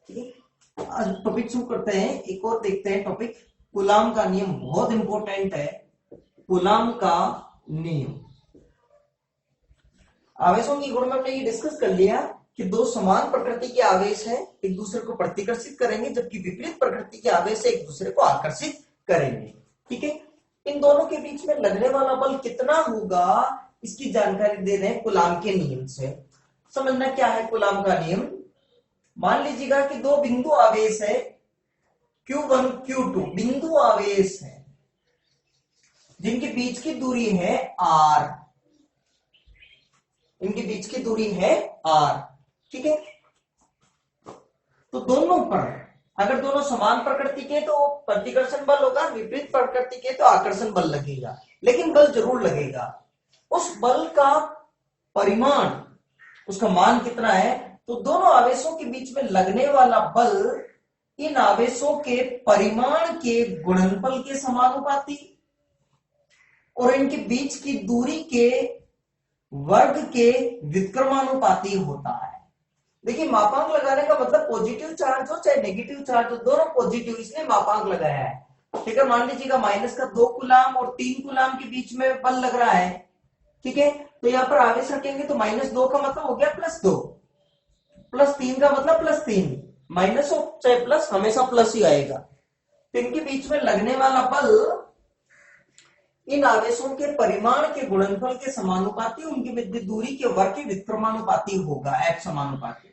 ठीक है, आज टॉपिक शुरू करते हैं, एक और देखते हैं टॉपिक, कूलाम का नियम, बहुत इंपॉर्टेंट है, कूलाम का नियम। आवेशों की गुण में हमने ये डिस्कस कर लिया कि दो समान प्रकृति के आवेश हैं, एक दूसरे को प्रतिकर्षित करेंगे, जबकि विपरीत प्रकृति के आवेश एक दूसरे को आकर्षित करेंगे। ठीक है, इन दोनों के बीच में लगने वाला बल कितना होगा इसकी जानकारी दे रहे हैं कूलाम के नियम से। समझना क्या है कूलाम का नियम। मान लीजिएगा कि दो बिंदु आवेश है Q1 Q2, बिंदु आवेश है जिनके बीच की दूरी है R, इनके बीच की दूरी है R। ठीक है, तो दोनों पर अगर दोनों समान प्रकृति के तो प्रतिकर्षण बल होगा, विपरीत प्रकृति के तो आकर्षण बल लगेगा, लेकिन बल जरूर लगेगा। उस बल का परिमाण, उसका मान कितना है, तो दोनों आवेशों के बीच में लगने वाला बल इन आवेशों के परिमाण के गुणनफल के समानुपाती और इनके बीच की दूरी के वर्ग के व्युत्क्रमानुपाती होता है। देखिए, मापांक लगाने का मतलब पॉजिटिव चार्ज हो चाहे नेगेटिव चार्ज हो, दोनों पॉजिटिव, इसलिए मापांक लगाया है। ठीक है, मान लीजिएगा माइनस का 2 कूलाम और 3 कूलाम के बीच में बल लग रहा है। ठीक है, तो यहां पर आवेश रखेंगे तो -2 का मतलब हो गया +2, +3 का मतलब +3, माइनस हो चाहे प्लस हमेशा प्लस ही आएगा। तो इनके बीच में लगने वाला बल इन आवेशों के परिमाण के गुणनफल के समानुपाती, उनकी मध्य दूरी के वर्ग के व्युत्क्रमानुपाती होगा, F समानुपाती।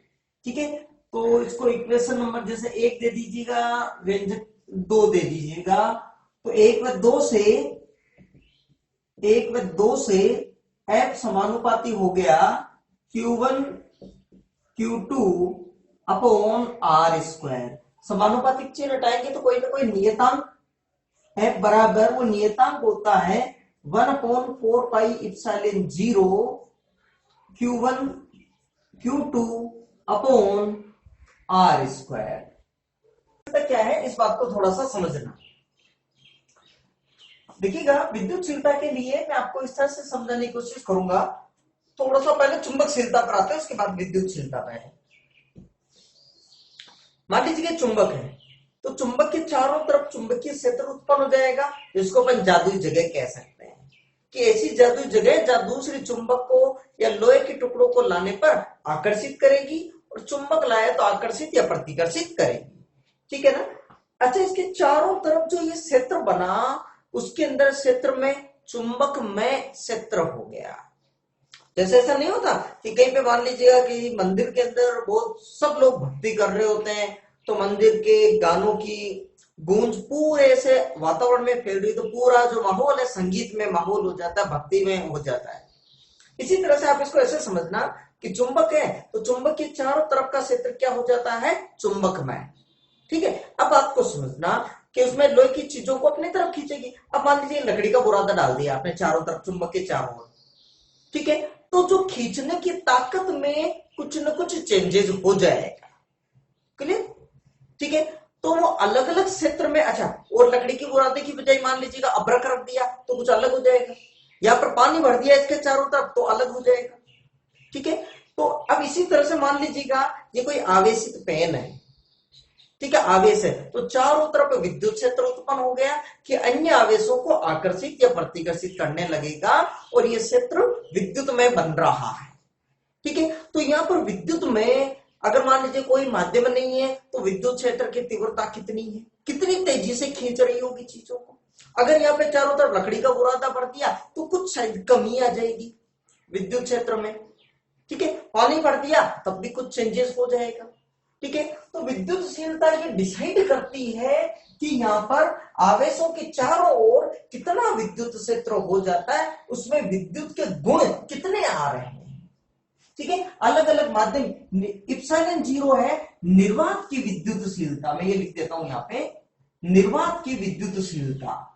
ठीक है, तो इसको इक्वेशन नंबर जैसे 1 दे दीजिएगा, व्यंजक 2 दे दीजिएगा, तो 1 व 2 से F समानुपाती हो गया Q1 Q2 अपॉन R²। समानुपातिक चिन्ह हटाएंगे तो कोई ना कोई नियतांक F बराबर, वो नियतांक होता है 1/4 पाई epsilon 0 Q1 Q2 upon R²। क्या है, इस बात को थोड़ा सा समझना। देखिएगा, विद्युतशीलता के लिए मैं आपको इस तरह से समझाने की कोशिश करूंगा। थोड़ा सा पहले चुंबकशीलता पर आते हैं, उसके बाद विद्युतशीलता पर है। मान लीजिए चुंबक है, तो चुंबक के चारों तरफ चुंबकीय क्षेत्र उत्पन्न हो जाएगा, जिसको अपन जादुई जगह कह सकते हैं, कि ऐसी जादुई जगह जहां दूसरी चुंबक को या लोहे के टुकड़ों को लाने पर आकर्षित करेगी और चुंबक लाए तो आकर्षित या प्रतिकर्षित करेगी। ठीक है ना। अच्छा, इसके चारों तरफ जो ये क्षेत्र बना, उसके अंदर क्षेत्र में चुंबक में क्षेत्र हो गया। जैसे ऐसा नहीं होता कि कहीं पे मान लीजिएगा कि मंदिर के अंदर बहुत सब लोग भक्ति कर रहे होते हैं, तो मंदिर के गानों की गूंज पूरे से वातावरण में फैल रही, तो पूरा जो माहौल है संगीत में माहौल हो जाता है, भक्ति में हो जाता है। इसी तरह से आप इसको ऐसे समझना कि चुंबक है तो चुंबक के चारों तरफ का क्षेत्र क्या हो जाता है, चुंबकमय। ठीक है, अब आपको समझना कि उसमें लोहे की चीजों को अपनी तरफ खींचेगी। अब मान लीजिए लकड़ी का बुरादा डाल दिया आपने चारों तरफ, चुंबक के चारों ओर, ठीक है, तो जो खींचने की ताकत में कुछ न कुछ चेंजेस हो जाएगा। क्लियर? ठीक है, तो वो अलग अलग क्षेत्र में, अच्छा, और लकड़ी की बुरादे की बजाय मान लीजिएगा अब्रक रख दिया तो कुछ अलग हो जाएगा, या पर पानी भर दिया इसके चारों तरफ तो अलग हो जाएगा। ठीक है, तो अब इसी तरह से मान लीजिएगा ये कोई आवेशित पेन है, ठीक है, आवेश है, तो चारों तरफ विद्युत क्षेत्र उत्पन्न हो गया कि अन्य आवेशों को आकर्षित या प्रतिकर्षित करने लगेगा और ये क्षेत्र विद्युत में बन रहा है। ठीक है, तो यहाँ पर विद्युत में अगर मान लीजिए कोई माध्यम नहीं है तो विद्युत क्षेत्र की तीव्रता कितनी है, कितनी तेजी से खींच रही होगी चीजों को। अगर यहाँ पे चारों तरफ लकड़ी का बुरादा भर दिया तो कुछ शायद कमी आ जाएगी विद्युत क्षेत्र में। ठीक है, पानी भर दिया तब भी कुछ चेंजेस हो जाएगा। ठीक है, तो विद्युतशीलता ये डिसाइड करती है कि यहाँ पर आवेशों के चारों ओर कितना विद्युत क्षेत्र हो जाता है, उसमें विद्युत के गुण कितने आ रहे हैं। ठीक है, अलग अलग माध्यम, इप्सिलॉन 0 है निर्वात की विद्युतशीलता, मैं ये लिख देता हूं यहाँ पे, निर्वात की विद्युतशीलता,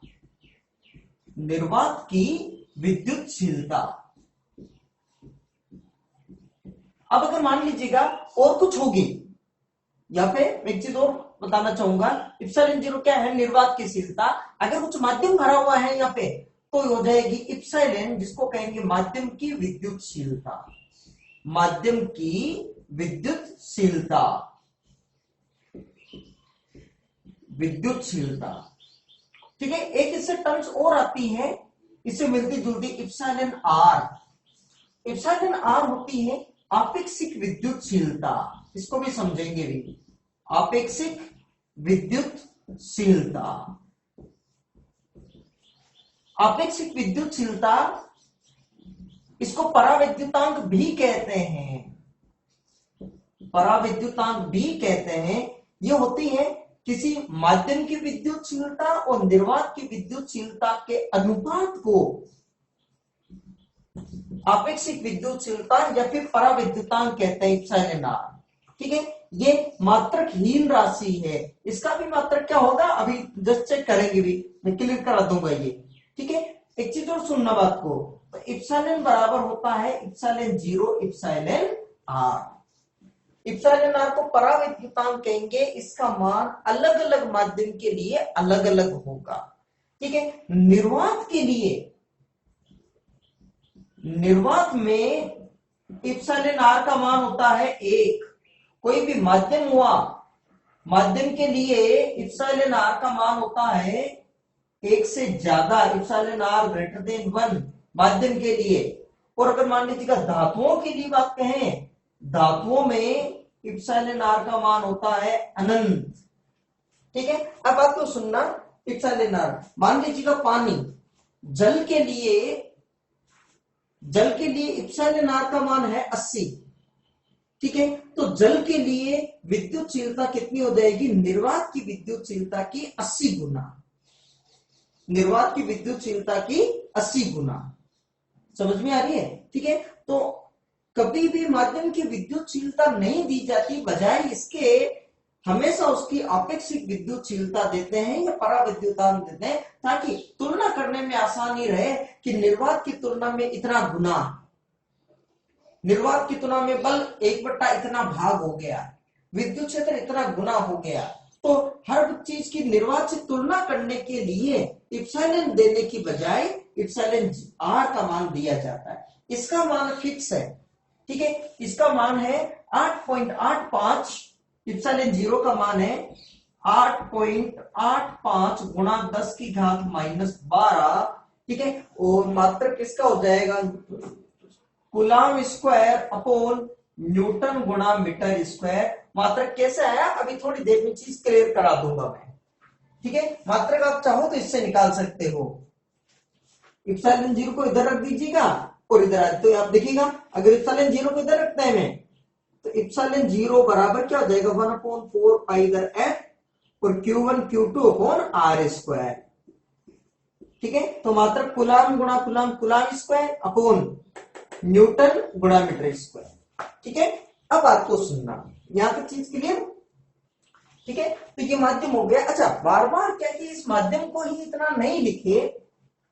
निर्वात की विद्युतशीलता। अब अगर मान लीजिएगा और कुछ होगी, यहाँ पे एक चीज और बताना चाहूंगा, इप्सिलॉन 0 क्या है, निर्वात की शीलता। अगर कुछ माध्यम भरा हुआ है यहाँ पे तो हो जाएगी इप्सिलॉन, जिसको कहेंगे माध्यम की विद्युतशीलता, माध्यम की विद्युतशीलता, विद्युतशीलता। ठीक है, एक इससे टर्म्स और आती है इससे मिलती जुलती, इप्सिलॉन आर। इप्सिलॉन आर होती है आपेक्षिक विद्युतशीलता, इसको भी समझेंगे भी, आपेक्षिक विद्युतशीलता। आपेक्षिक विद्युतशीलता इसको पराविद्युतांक भी कहते हैं, पराविद्युतांक भी कहते हैं। ये होती है किसी माध्यम की विद्युतशीलता और निर्वात की विद्युतशीलता के अनुपात को आपेक्षिक विद्युतशीलता या फिर पराविद्युतांक कहते हैं, इप्सिलॉन आर। ठीक है, ये मात्रकहीन राशि है, इसका भी मात्रक क्या होगा अभी जस्ट चेक करेंगे भी, मैं क्लियर करा दूंगा ये। ठीक है, एक चीज और सुनना बात को, तो इप्सिलॉन बराबर होता है epsilon 0 epsilon R. Epsilon R को पराविद्युतांक कहेंगे, इसका मान अलग अलग माध्यम के लिए अलग अलग होगा। ठीक है, निर्वात के लिए, निर्वात में इप्सिलॉन आर का मान होता है 1। कोई भी माध्यम हुआ, माध्यम के लिए इप्सिलॉन आर का मान होता है 1 से ज्यादा, इप्सिलॉन आर ग्रेटर देन 1 माध्यम के लिए। और अगर मान लीजिएगा धातुओं के लिए बात कहें, धातुओं में इप्सिलॉन आर का मान होता है अनंत। ठीक है, अब आपको सुनना, इप्सिलॉन आर मान लीजिएगा पानी, जल के लिए, जल के लिए इप्सिलॉन आर का मान है 80। ठीक है, तो जल के लिए विद्युतशीलता कितनी हो जाएगी, निर्वात की विद्युतशीलता की 80 गुना, निर्वात की विद्युतशीलता की 80 गुना। समझ में आ रही है? ठीक है, तो कभी भी माध्यम की विद्युतशीलता नहीं दी जाती, बजाय इसके हमेशा उसकी आपेक्षिक विद्युतशीलता देते हैं या पराविद्युतांक देते हैं, ताकि तुलना करने में आसानी रहे कि निर्वात की तुलना में इतना गुना, निर्वात की तुलना में बल 1/, इतना भाग हो गया, विद्युत क्षेत्र इतना गुना हो गया। तो हर चीज की निर्वात से तुलना करने के लिए इप्सिलॉन देने की बजाय इप्सिलॉन आर का मान दिया जाता है। इसका मान फिक्स है। ठीक है, इसका मान है 8.85, इप्सिलॉन 0 का मान है 8.85 गुणा 10 की घात -12। ठीक है, और मात्रक किसका हो जाएगा, कूलम स्क्वायर अपॉन न्यूटन गुणा मीटर स्क्वायर। मात्रक कैसे आया अभी थोड़ी देर में चीज क्लियर करा दूंगा मैं। ठीक है, मात्रक आप चाहो तो इससे निकाल सकते हो। इप्सिलॉन 0 को इधर रख दीजिएगा और इधर, तो आप देखिएगा अगर इप्सिलॉन 0 को इधर रखते हैं मैं, तो इप्सिलॉन 0 बराबर क्या हो जाएगा 1/4 पाई इधर f और Q1 Q2 upon R square. ठीक है, तो मात्रक कूलाम गुणा coulomb coulomb square upon Newton गुणा मीटर स्क्वायर। ठीक है, अब बात को सुनना, यहां तक चीज क्लियर। ठीक है, तो ये माध्यम हो गया। अच्छा, बार बार क्या कि इस माध्यम को ही इतना नहीं लिखे।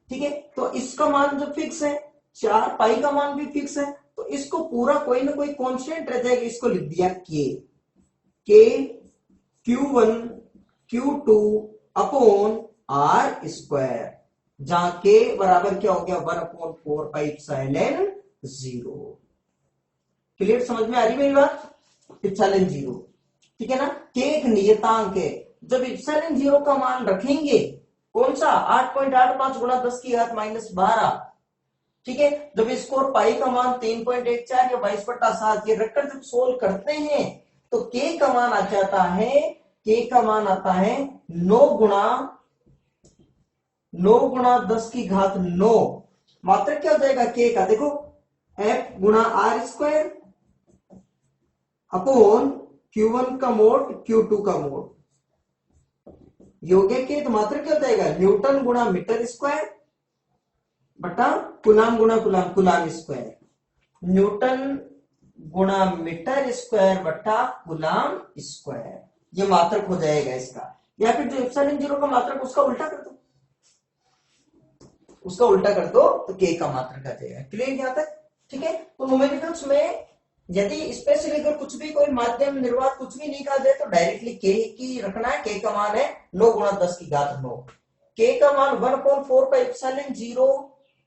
ठीक है, तो इसका मान जो फिक्स है 4 पाई का मान भी फिक्स है, तो इसको पूरा कोई ना कोई कांस्टेंट रह जाएगा, इसको लिख दिया के Q1 Q2 upon R square, जहां के बराबर क्या हो गया 1/4 पाई एप्सिलॉन 0। क्लियर, समझ में आ रही मेरी बात? एप्सिलॉन 0। ठीक है ना, के एक नियतांक है। जब एप्सिलॉन 0 का मान रखेंगे, कौन सा 8.85 गुणा 10 की घात -12। ठीक है, जब इसको पाई का मान 3.14 या 22/7 ये रखकर जब सोल्व करते हैं तो के का मान आ जाता है, के का मान आता है 9 गुणा 10 की घात 9। मात्रक क्या हो जाएगा के का, देखो F गुणा R स्क्वायर अपॉन Q1 का मोड Q2 का मोड, योगे के तो मात्रक क्या हो जाएगा न्यूटन गुणा मीटर स्क्वायर बटा कूलाम गुणा कूलाम कूलाम स्क्वायर, न्यूटन गुणा मीटर स्क्वायर बटा कूलाम स्क्वायर। ये मात्रक हो जाएगा इसका। या फिर जो एप्सिलॉन 0 का मात्रक उसका उल्टा कर दो, उसका उल्टा कर दो तो के का मात्रक आ जाएगा। क्लियर यहां तक? ठीक है, तो न्यूमेरिकल्स में यदि स्पेशली अगर कुछ भी कोई माध्यम निर्वात कुछ भी निकाल दे तो डायरेक्टली के की रखना है। के का मान है 9 गुणा 10 की घात 9। के का मान 1/4 पाई एप्सिलॉन 0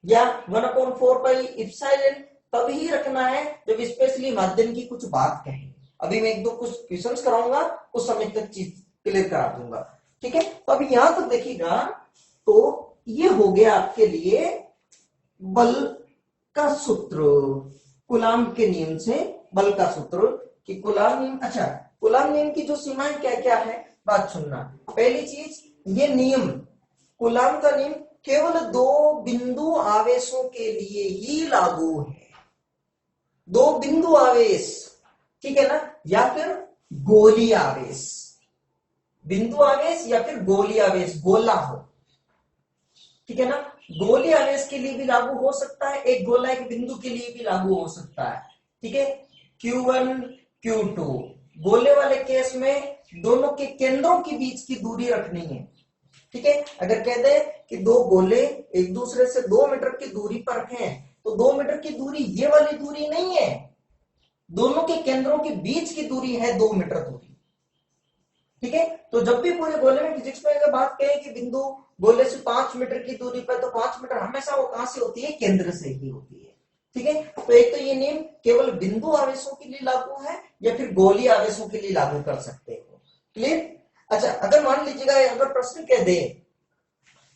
या 1/4 पाई एप्सिलॉन तभी रखना है जब स्पेशली माध्यम की कुछ बात कहें। अभी मैं एक दो कुछ क्वेश्चंस कराऊंगा, कुछ समय तक चीज क्लियर करा दूंगा। ठीक है, तो अभी यहां तक देखिएगा, तो ये हो गया आपके लिए बल का सूत्र, कूलाम के नियम से बल का सूत्र कि कूलाम नियम। अच्छा, कूलाम नियम की जो सीमाएं क्या क्या है बात सुनना। पहली चीज, ये नियम कूलाम का नियम केवल 2 बिंदु आवेशों के लिए ही लागू है। 2 बिंदु आवेश, ठीक है ना, या फिर गोलीय आवेश, बिंदु आवेश या फिर गोलीय आवेश, गोला हो। ठीक है ना, गोलीय आवेश के लिए भी लागू हो सकता है, एक गोला एक बिंदु के लिए भी लागू हो सकता है। ठीक है, Q1 Q2 गोले वाले केस में दोनों के केंद्रों के बीच की दूरी रखनी है। ठीक है, अगर कह दे कि 2 गोले एक दूसरे से 2 मीटर की दूरी पर हैं, तो 2 मीटर की दूरी ये वाली दूरी नहीं है, दोनों के केंद्रों के बीच की दूरी है 2 मीटर दूरी। ठीक है, तो जब भी पूरे गोले में फिजिक्स में अगर बात करें कि बिंदु गोले से 5 मीटर की दूरी पर, तो 5 मीटर हमेशा वो कहां से होती है, केंद्र से ही होती है। ठीक है, तो एक तो ये नियम केवल बिंदु आवेशों के लिए लागू है या फिर गोलीय आवेशों के लिए लागू कर सकते हो। क्लियर? अच्छा, अगर मान लीजिएगा अगर प्रश्न कह दे,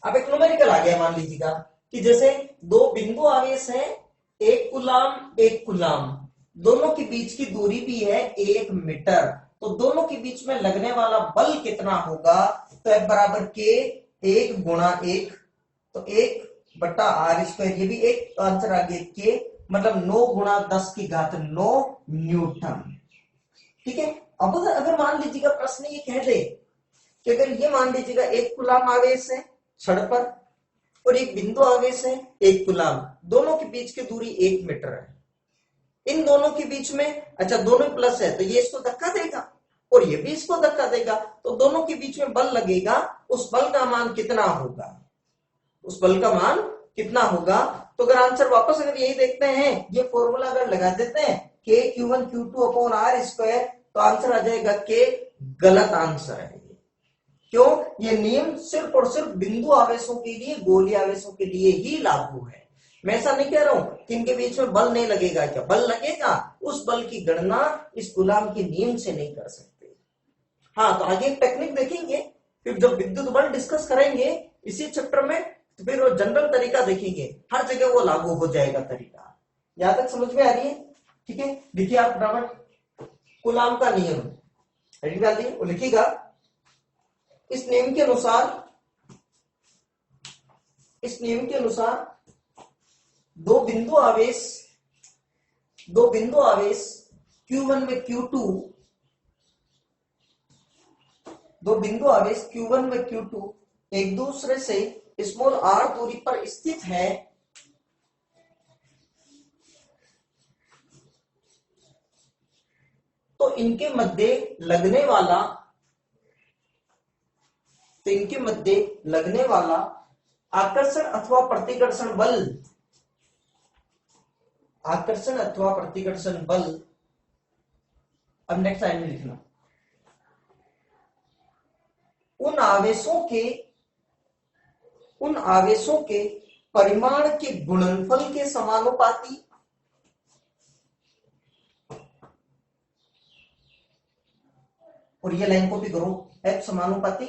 अब एक न्यूमेरिकल आ गया, मान लीजिएगा कि जैसे 2 बिंदु आवेश है, एक कूलाम, दोनों के बीच की दूरी भी है 1 मीटर, तो दोनों के बीच में लगने वाला बल कितना होगा, तो F बराबर के 1 गुणा 1, तो 1 बटा R स्क्वायर, ये भी एक आंसर आ गया के, मतलब 9 गुणा 10 की घात 9 न्यूटन। ठीक है, अब अगर मान लीजिएगा प्रश्न ये कह दे कि अगर ये मान लीजिएगा एक कूलाम आवेश है छड़ पर और एक बिंदु आवेश है एक कूलाम, दोनों के बीच की दूरी 1 मीटर है, इन दोनों के बीच में, अच्छा दोनों प्लस है तो ये इसको धक्का देगा और ये भी इसको धक्का देगा, तो दोनों के बीच में बल लगेगा, उस बल का मान कितना होगा, उस बल का मान कितना होगा। तो अगर आंसर वापस अगर यही देखते हैं, ये फॉर्मूला अगर लगा देते हैं के Q1 Q2 upon R square, तो आंसर आ जाएगा के। गलत आंसर है। क्यों? ये नियम सिर्फ और सिर्फ बिंदु आवेशों के लिए, गोलीय आवेशों के लिए ही लागू है। मैं ऐसा नहीं कह रहा हूं कि इनके बीच में बल नहीं लगेगा, क्या बल लगेगा, उस बल की गणना इस कूलाम के नियम से नहीं कर सकते। हाँ, तो आगे एक टेक्निक देखेंगे, फिर जब विद्युत बल डिस्कस करेंगे इसी चैप्टर में, तो फिर वो जनरल तरीका देखेंगे, हर जगह वो लागू हो जाएगा तरीका। यहां तक समझ में आ रही है? ठीक है, देखिए आप बराबर कूलाम का नियम रेडी डाल दिए, वो लिखिएगा इस नियम के अनुसार दो बिंदु आवेश Q1 में Q2 दो बिंदु आवेश Q1 व Q2 एक दूसरे से स्मॉल r दूरी पर स्थित है, तो इनके मध्य लगने वाला आकर्षण अथवा प्रतिकर्षण बल, अब नेक्स्ट लाइन में लिखना, उन आवेशों के परिमाण के गुणनफल के समानुपाती और ये लाइन कॉपी करो, F समानुपाती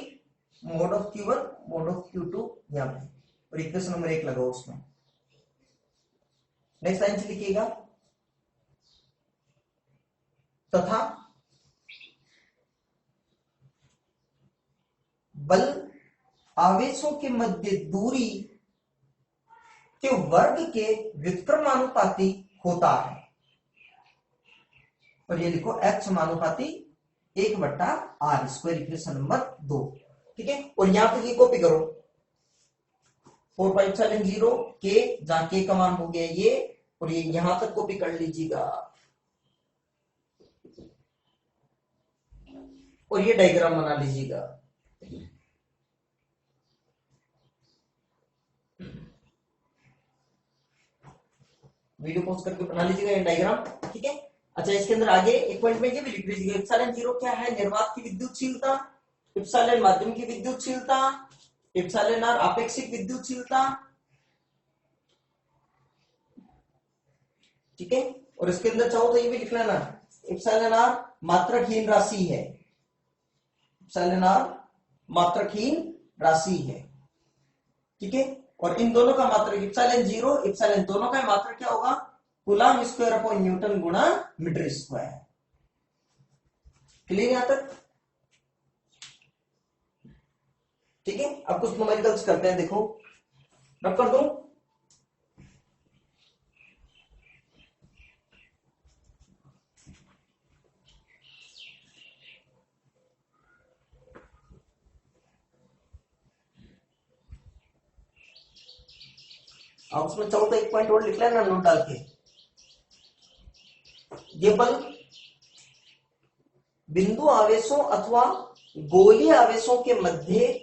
mode of Q1 mode of Q2 यहां पे, और इक्वेशन नंबर 1 लगाओ उसमें। नेक्स्ट लाइन से लिखिएगा, तथा बल आवेशों के मध्य दूरी के वर्ग के व्युत्क्रमानुपाती होता है, और ये लिखो F समानुपाती 1/r², इक्वेशन नंबर 2। ठीक है, और यहां पे ये कॉपी करो 4πε0 के, जहां के का मान हो गया ये, और ये यहां तक कॉपी कर लीजिएगा, और ये डायग्राम बना लीजिएगा। वीडियो पॉज करके बना लीजिएगा ये डायग्राम। ठीक है, अच्छा इसके अंदर आगे एक पॉइंट में ये भी लिख लीजिएगा, ε0 क्या है, निर्वात की विद्युतशीलता, ε माध्यम की विद्युतशीलता, εr आपेक्षिक विद्युतशीलता। ठीक है, और इसके अंदर चाहो तो ये भी लिख लेना, εr मात्रकहीन राशि है, εr मात्रकहीन राशि है। ठीक है, और इन दोनों का मात्रक ε0 ε दोनों का मात्रक क्या होगा, कूलम स्क्वायर अपॉन न्यूटन गुणा मीटर स्क्वायर। क्लियर यहां तक? ठीक है, अब कुछ न्यूमेरिकल्स करते हैं, देखो रब कर दूं, अब उसमें चाहो तो एक पॉइंट और लिख लेना नोट डाल के, ये बल बिंदु आवेशों अथवा गोलीय आवेशों के मध्य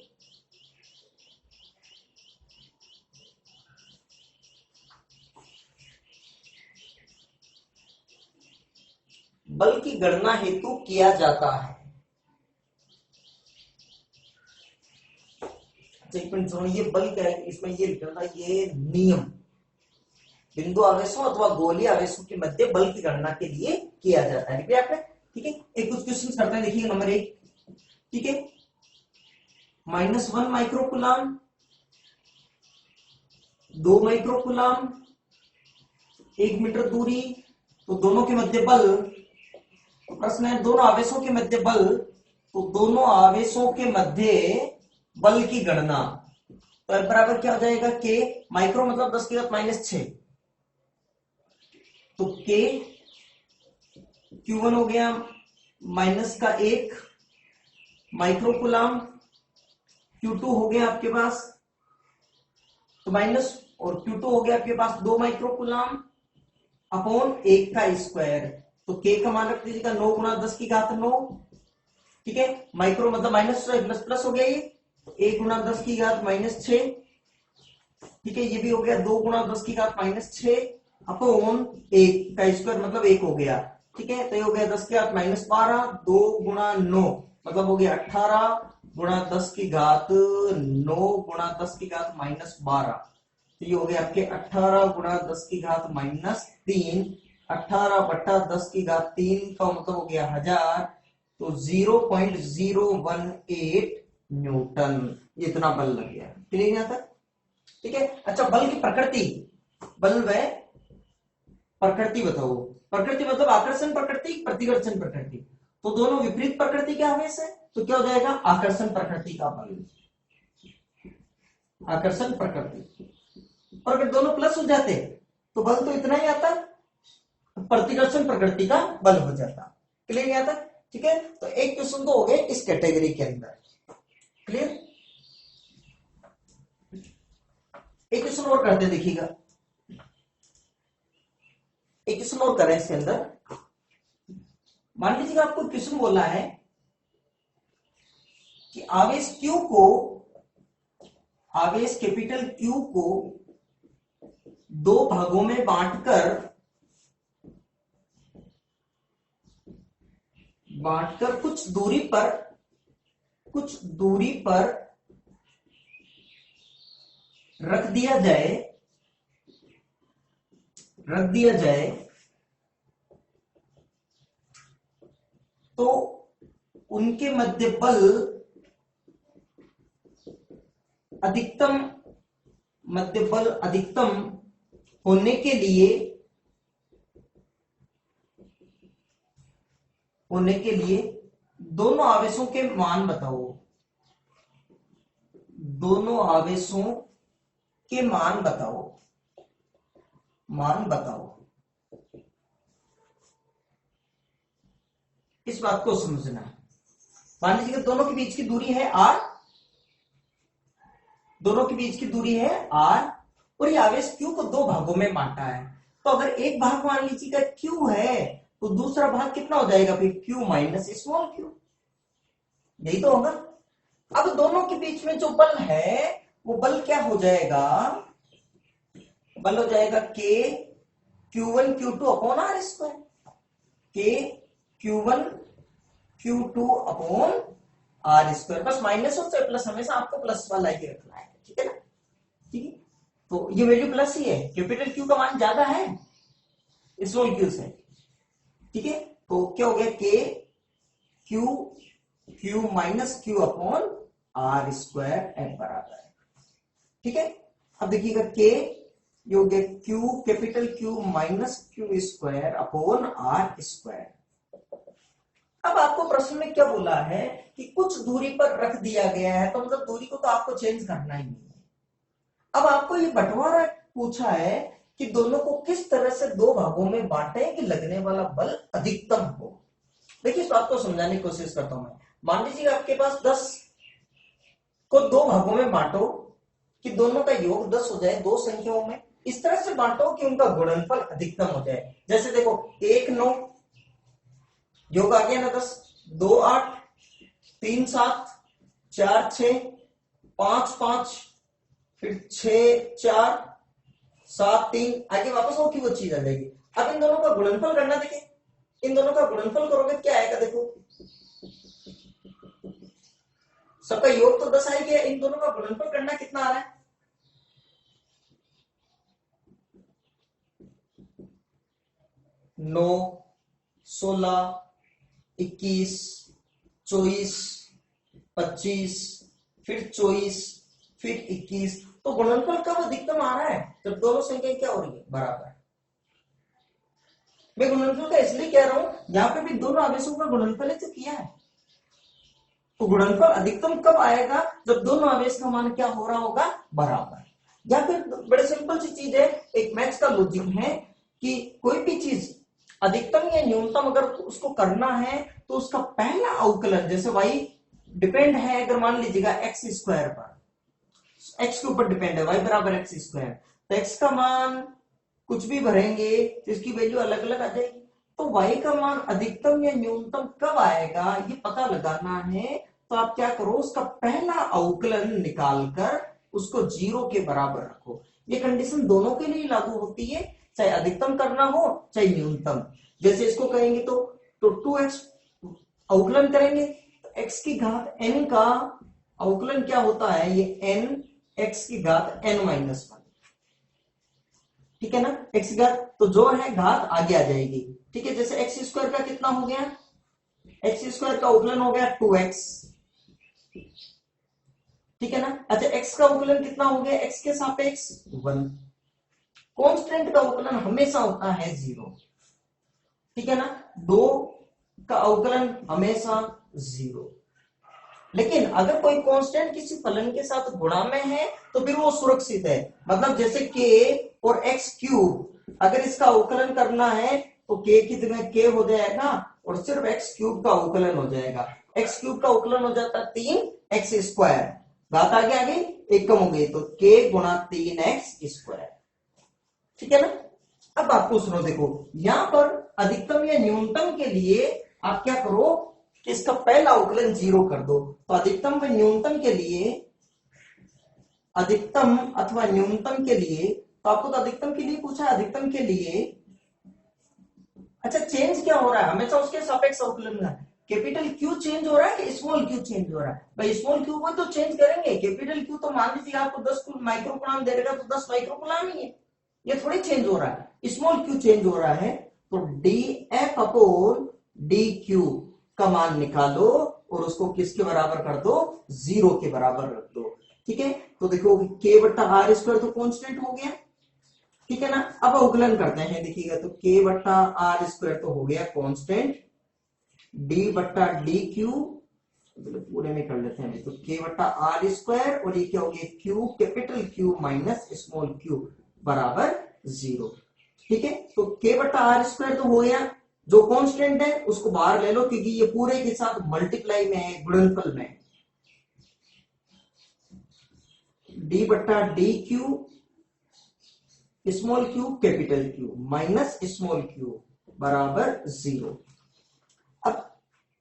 बल की गणना हेतु किया जाता है। एक मिनट सुनो, ये बल क्या है, इसमें ये लिखा था, ये नियम बिंदु आवेशों अथवा गोलीय आवेशों के मध्य बल की गणना के लिए किया जाता है, लिख लिया आपने? ठीक है, एक कुछ क्वेश्चन करते हैं, देखिए नंबर 1। ठीक है, -1 माइक्रोकूलम, 2 माइक्रोकूलम, 1 मीटर दूरी, तो दोनों के मध्य बल, तो प्रश्न है दोनों आवेशों के मध्य बल, तो दोनों आवेशों के मध्य बल की गणना, तो F बराबर क्या हो जाएगा, K माइक्रो मतलब 10⁻⁻⁶, तो K Q1 हो गया -1 माइक्रोकूलम, Q2 हो गया आपके पास तो माइनस, और Q2 हो गया आपके पास 2 माइक्रोकूलम अपॉन 1 का स्क्वायर, तो K का मान रख दीजिएगा 9 × 10⁹। ठीक है, माइक्रो मतलब माइनस प्लस प्लस हो गया, ये 1 × 10⁻⁶। ठीक है, ये भी हो गया 2 × 10⁻⁶ अपॉन 1 का स्क्वायर मतलब 1 हो गया। ठीक है, तो ये हो गया 10⁻12, 2 × 9 मतलब हो गया 18 × 10⁻9 × 10⁻12, तो ये हो गया आपके 18 × 10⁻3, 18/10⁻3 का मतलब हो गया 1000, तो 0.018 न्यूटन, ये इतना बल लग गया। क्लियर यहां तक? ठीक है, अच्छा बल की प्रकृति, बल व प्रकृति बताओ। प्रकृति मतलब आकर्षण प्रकृति, प्रतिकर्षण प्रकृति, तो दोनों विपरीत प्रकृति के आवेश है, तो क्या हो जाएगा, आकर्षण प्रकृति का बल, आकर्षण प्रकृति। और अगर दोनों प्लस हो जाते तो बल तो इतना ही आता, प्रतिकर्षण प्रकृति का बल हो जाता। क्लियर यहां तक? ठीक है, तो एक क्वेश्चन तो हो गए इस कैटेगरी के अंदर। क्लियर? एक क्वेश्चन और करते देखिएगा, एक क्वेश्चन और करें इसके अंदर। मान लीजिएगा आपको क्वेश्चन बोला है कि आवेश Q को, आवेश कैपिटल Q को दो भागों में बांटकर कुछ दूरी पर रख दिया जाए तो उनके मध्य बल अधिकतम होने के लिए दोनों आवेशों के मान बताओ। दोनों आवेशों के मान बताओ। इस बात को समझना है। मान लीजिए कि दोनों के बीच की दूरी है r, और ये आवेश Q को दो भागों में बांटा है। तो अगर एक भाग मान लीजिएगा Q है तो दूसरा भाग कितना हो जाएगा फिर Q माइनस स्मॉल q, यही तो होगा। अब दोनों के बीच में जो बल है वो बल क्या हो जाएगा, बल हो जाएगा K Q1 Q2 upon R square, K Q1 Q2 upon R square. बस माइनस और से प्लस हमेशा आपको प्लस वाला ही रखना है, ठीक है ना? ठीक है, तो ये वैल्यू प्लस ही है, कैपिटल Q का मान ज्यादा है स्मॉल q से, ठीक है। तो क्या हो गया, K Q minus Q upon R square N बराबर है, ठीक है। अब देखिएगा K ये हो गया Q capital Q minus Q square upon R square. अब आपको प्रश्न में क्या बोला है कि कुछ दूरी पर रख दिया गया है, तो मतलब दूरी को तो आपको चेंज करना ही नहीं है। अब आपको ये बंटवारा पूछा है कि दोनों को किस तरह से दो भागों में बांटे कि लगने वाला बल अधिकतम हो। देखिए इस बात को समझाने की कोशिश करता हूं मैं। मान लीजिए आपके पास 10 को दो भागों में बांटो कि दोनों का योग 10 हो जाए, दो संख्याओं में इस तरह से बांटो कि उनका गुणनफल अधिकतम हो जाए। जैसे देखो 1 9 योग आ गया ना 10, 2 8, 3 7, 4 6, 5 5, फिर 6 4, 7 3, आगे वापस वो की वो चीज आ जाएगी। अब इन दोनों का गुणनफल करना, देखिए इन दोनों का गुणनफल करोगे क्या आएगा, देखो सबका योग तो 10 आ गया, इन दोनों का गुणनफल करना कितना आ रहा है, 9 16 21 24 25, फिर 24, फिर 21। तो गुणनफल कब अधिकतम आ रहा है, जब दोनों संख्याएं क्या हो रही है, बराबर। मैं गुणनफल का इसलिए कह रहा हूं, यहां पे भी दोनों आवेशों का गुणनफल है तो किया है। तो गुणनफल अधिकतम कब आएगा, जब दोनों आवेश का मान क्या हो रहा होगा, बराबर। या फिर बड़े सिंपल सी चीज है, एक मैथ्स का लॉजिक है कि कोई भी चीज अधिकतम या न्यूनतम अगर उसको करना है तो उसका पहला अवकलन, जैसे y डिपेंड है अगर मान लीजिएगा x स्क्वायर पर, x के ऊपर डिपेंड है, y बराबर x स्क्वायर, तो x का मान कुछ भी भरेंगे तो इसकी वैल्यू अलग अलग आ जाएगी। तो y का मान अधिकतम या न्यूनतम कब आएगा ये पता लगाना है, तो आप क्या करो, उसका पहला अवकलन निकालकर उसको 0 के बराबर रखो। ये कंडीशन दोनों के लिए लागू होती है, चाहे अधिकतम करना हो चाहे न्यूनतम। जैसे इसको कहेंगे तो 2x अवकलन करेंगे तो x की घात n का अवकलन क्या होता है, ये n x की घात n माइनस 1, ठीक है ना, x की घात तो जो है घात आगे आ जाएगी, ठीक है। जैसे x स्क्वायर का कितना हो गया, x स्क्वायर का अवकलन हो गया 2x, ठीक है ना। अच्छा x का अवकलन कितना हो गया, x के सापेक्ष 1। कांस्टेंट का अवकलन हमेशा होता है 0, ठीक है ना। 2 का अवकलन हमेशा 0, लेकिन अगर कोई कांस्टेंट किसी फलन के साथ गुणा में है तो फिर वो सुरक्षित है। मतलब जैसे k और x क्यूब, अगर इसका अवकलन करना है तो k की जगह k हो जाएगा और सिर्फ एक्स क्यूब का अवकलन हो जाएगा। एक्स क्यूब का अवकलन हो जाता है 3x स्क्वायर, बात आगे आ गई, एक कम हो गई तो k गुणा 3x स्क्वायर। ठीक है ना। अब बात को सुनो, देखो यहां पर अधिकतम या न्यूनतम के लिए आप क्या करो कि इसका पहला अवकलन 0 कर दो। तो अधिकतम व न्यूनतम के लिए, अधिकतम अथवा न्यूनतम के लिए, तो आपको तो अधिकतम के लिए पूछा है, अधिकतम के लिए अच्छा चेंज क्या हो रहा है, हमेशा उसके सापेक्ष अवकलन का कैपिटल क्यू चेंज हो रहा है कि स्मॉल क्यू चेंज हो रहा है। भाई स्मॉल क्यू को तो चेंज करेंगे, कैपिटल क्यू तो मान लीजिए आपको 10 माइक्रोकुलाम दे देगा तो 10 माइक्रोकुलाम ही है, ये थोड़ी चेंज हो रहा है, स्मॉल क्यू चेंज हो रहा है। तो D F upon D Q का मान निकालो और उसको किसके बराबर कर दो, 0 के बराबर रख दो। ठीक है, तो देखो k बट्टा आर स्क्वायर तो कांस्टेंट हो गया, ठीक है ना। अब अवकलन करते हैं, देखिएगा तो k बट्टा आर स्क्वायर तो हो गया कांस्टेंट, d बट्टा डी क्यू पूरे में कर लेते हैं, तो k बट्टा आर स्क्वायर और ये क्या हो गया q, capital Q minus small q बराबर 0। ठीक है, तो k बट्टा आर स्क्वायर तो हो गया, जो कांस्टेंट है उसको बाहर ले लो क्योंकि ये पूरे के साथ मल्टीप्लाई में है, गुणनफल में। d बट्टा D Q small Q capital Q minus small q बराबर 0। अब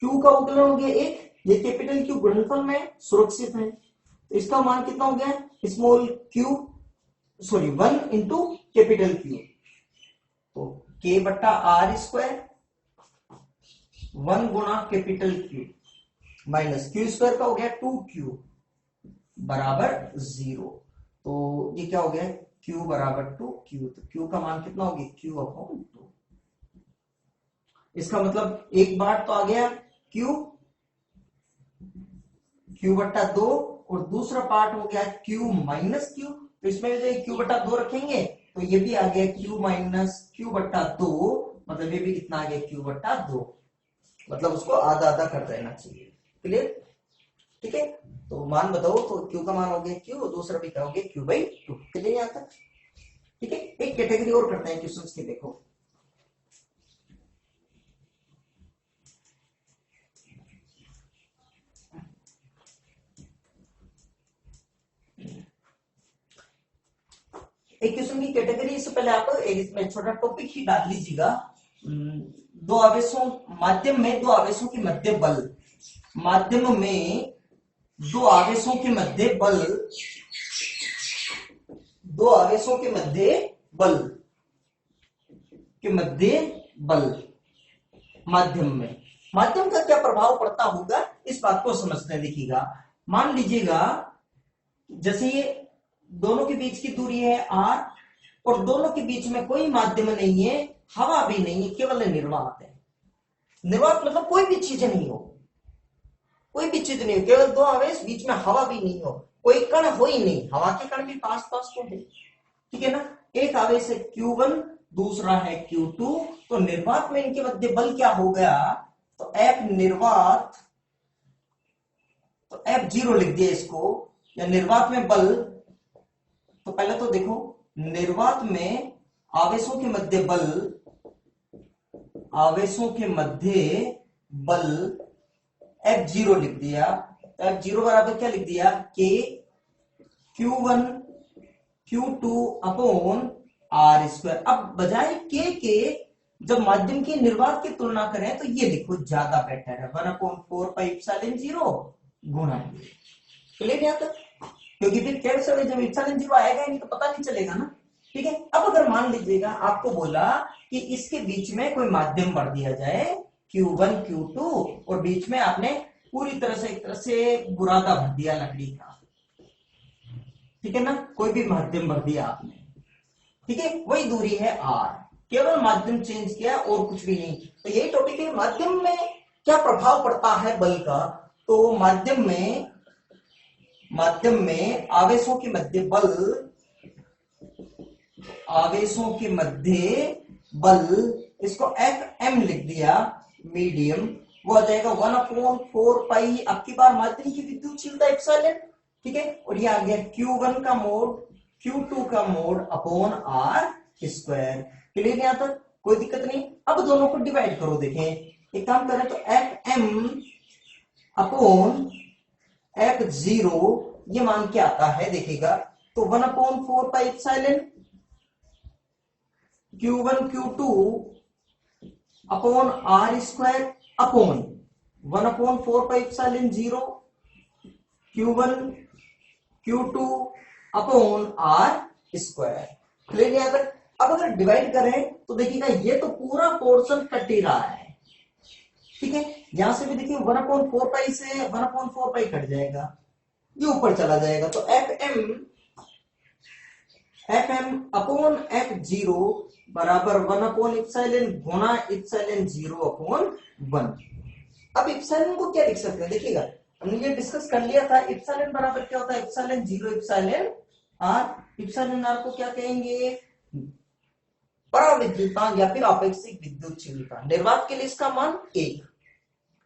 Q का अवकलन हो गया 1, ये कैपिटल Q गुणनफल में सुरक्षित है, तो इसका मान कितना हो गया, small q sorry 1 into capital Q, तो k बट्टा आर स्क्वायर 1 गुणा capital Q minus q square का हो गया 2q बराबर 0। तो ये क्या हो गया q बराबर 2q, तो q का मान कितना हो गया q अपॉन 2। इसका मतलब एक बार तो आ गया q बट्टा 2 और दूसरा पार्ट हो गया q माइनस q, तो इसमें जो q बट्टा 2 रखेंगे तो ये भी आ गया q माइनस q बट्टा 2, मतलब ये भी कितना आ गया q बट्टा 2, मतलब उसको आधा आधा कर देना चाहिए। क्लियर, ठीक है। तो मान बताओ, तो q का मान हो गया q और दूसरा भी क्या हो गया q बाई 2। चलिए यहां तक, ठीक है। एक कैटेगरी और करते हैं क्वेश्चंस की, देखो एक क्वेश्चन की कैटेगरी, इससे पहले आप इसमें छोटा टॉपिक ही डाल लीजिएगा। दो आवेशों, माध्यम में दो आवेशों के मध्य बल, माध्यम में दो आवेशों के मध्य बल, दो आवेशों के मध्य बल, के मध्य बल, माध्यम में, माध्यम का क्या प्रभाव पड़ता होगा इस बात को समझते हैं। देखिएगा, मान लीजिएगा जैसे ये दोनों के बीच की दूरी है r और दोनों के बीच में कोई माध्यम नहीं है, हवा भी नहीं है, केवल निर्वात है। निर्वात मतलब कोई भी चीज नहीं हो, कोई भी चीज नहीं हो, केवल दो आवेश, बीच में हवा भी नहीं हो, कोई कण हो ही नहीं, हवा के कण भी पास पास तो है, ठीक है ना। एक आवेश है Q1, दूसरा है Q2, तो निर्वात में इनके मध्य बल क्या हो गया, तो F निर्वात, तो F0 लिख दिया इसको, या निर्वात में बल। तो पहले तो देखो, निर्वात में आवेशों के मध्य बल, आवेशों के मध्य बल F0 लिख दिया, F0 बराबर क्या लिख दिया, K Q1 Q2 upon R square. अब बजाय K के जब माध्यम की निर्वात की तुलना करें तो ये लिखो, ज्यादा बेटर है, 1/4πε0 गुणा। क्लियर यहां तक, क्योंकि फिर कैसे जब ε0 आएगा नहीं तो पता नहीं चलेगा ना, ठीक है। अब अगर मान लीजिएगा आपको बोला कि इसके बीच में कोई माध्यम भर दिया जाए Q1 Q2 और बीच में आपने पूरी तरह से एक तरह से बुरादा भर दिया लकड़ी का, ठीक है ना, कोई भी माध्यम भर दिया आपने, ठीक है, वही दूरी है r, केवल माध्यम चेंज किया और कुछ भी नहीं। तो यही टॉपिक है, माध्यम में क्या प्रभाव पड़ता है बल का। तो माध्यम में आवेशों के मध्य बल, आवेशों के मध्य बल, इसको FM लिख दिया, मीडियम, वो आ जाएगा 1/4π, आपकी बार माध्यम की विद्युतशीलता एप्सिलॉन, ठीक है, और ये आ गया Q1 का मोड Q2 का mode upon R square. Clear यहां तक, कोई दिक्कत नहीं। अब दोनों को डिवाइड करो, देखें एक काम करें तो F M upon F zero ये मान के आता है, देखिएगा तो 1/4 epsilon Q1 Q2 upon R square upon 1/4 epsilon 0 Q1 Q2 upon R square. Clear यहाँ तक? अब अगर डिवाइड करें तो देखिएगा ये तो पूरा पोर्शन कट ही रहा है, ठीक है। यहां से भी देखिए 1/4 से 1/4 कट जाएगा, ये ऊपर चला जाएगा, तो F M upon F zero बराबर 1/एप्सिलॉन गुना एप्सिलॉन 0/1। अब एप्सिलॉन को क्या लिख सकते हैं, देखिएगा हमने ये डिस्कस कर लिया था। एप्सिलॉन बराबर क्या होता है, epsilon 0 epsilon R. Epsilon R को क्या कहेंगे, पराविद्युतांक या फिर आपेक्षिक विद्युतशीलता। निर्वात के लिए इसका मान 1,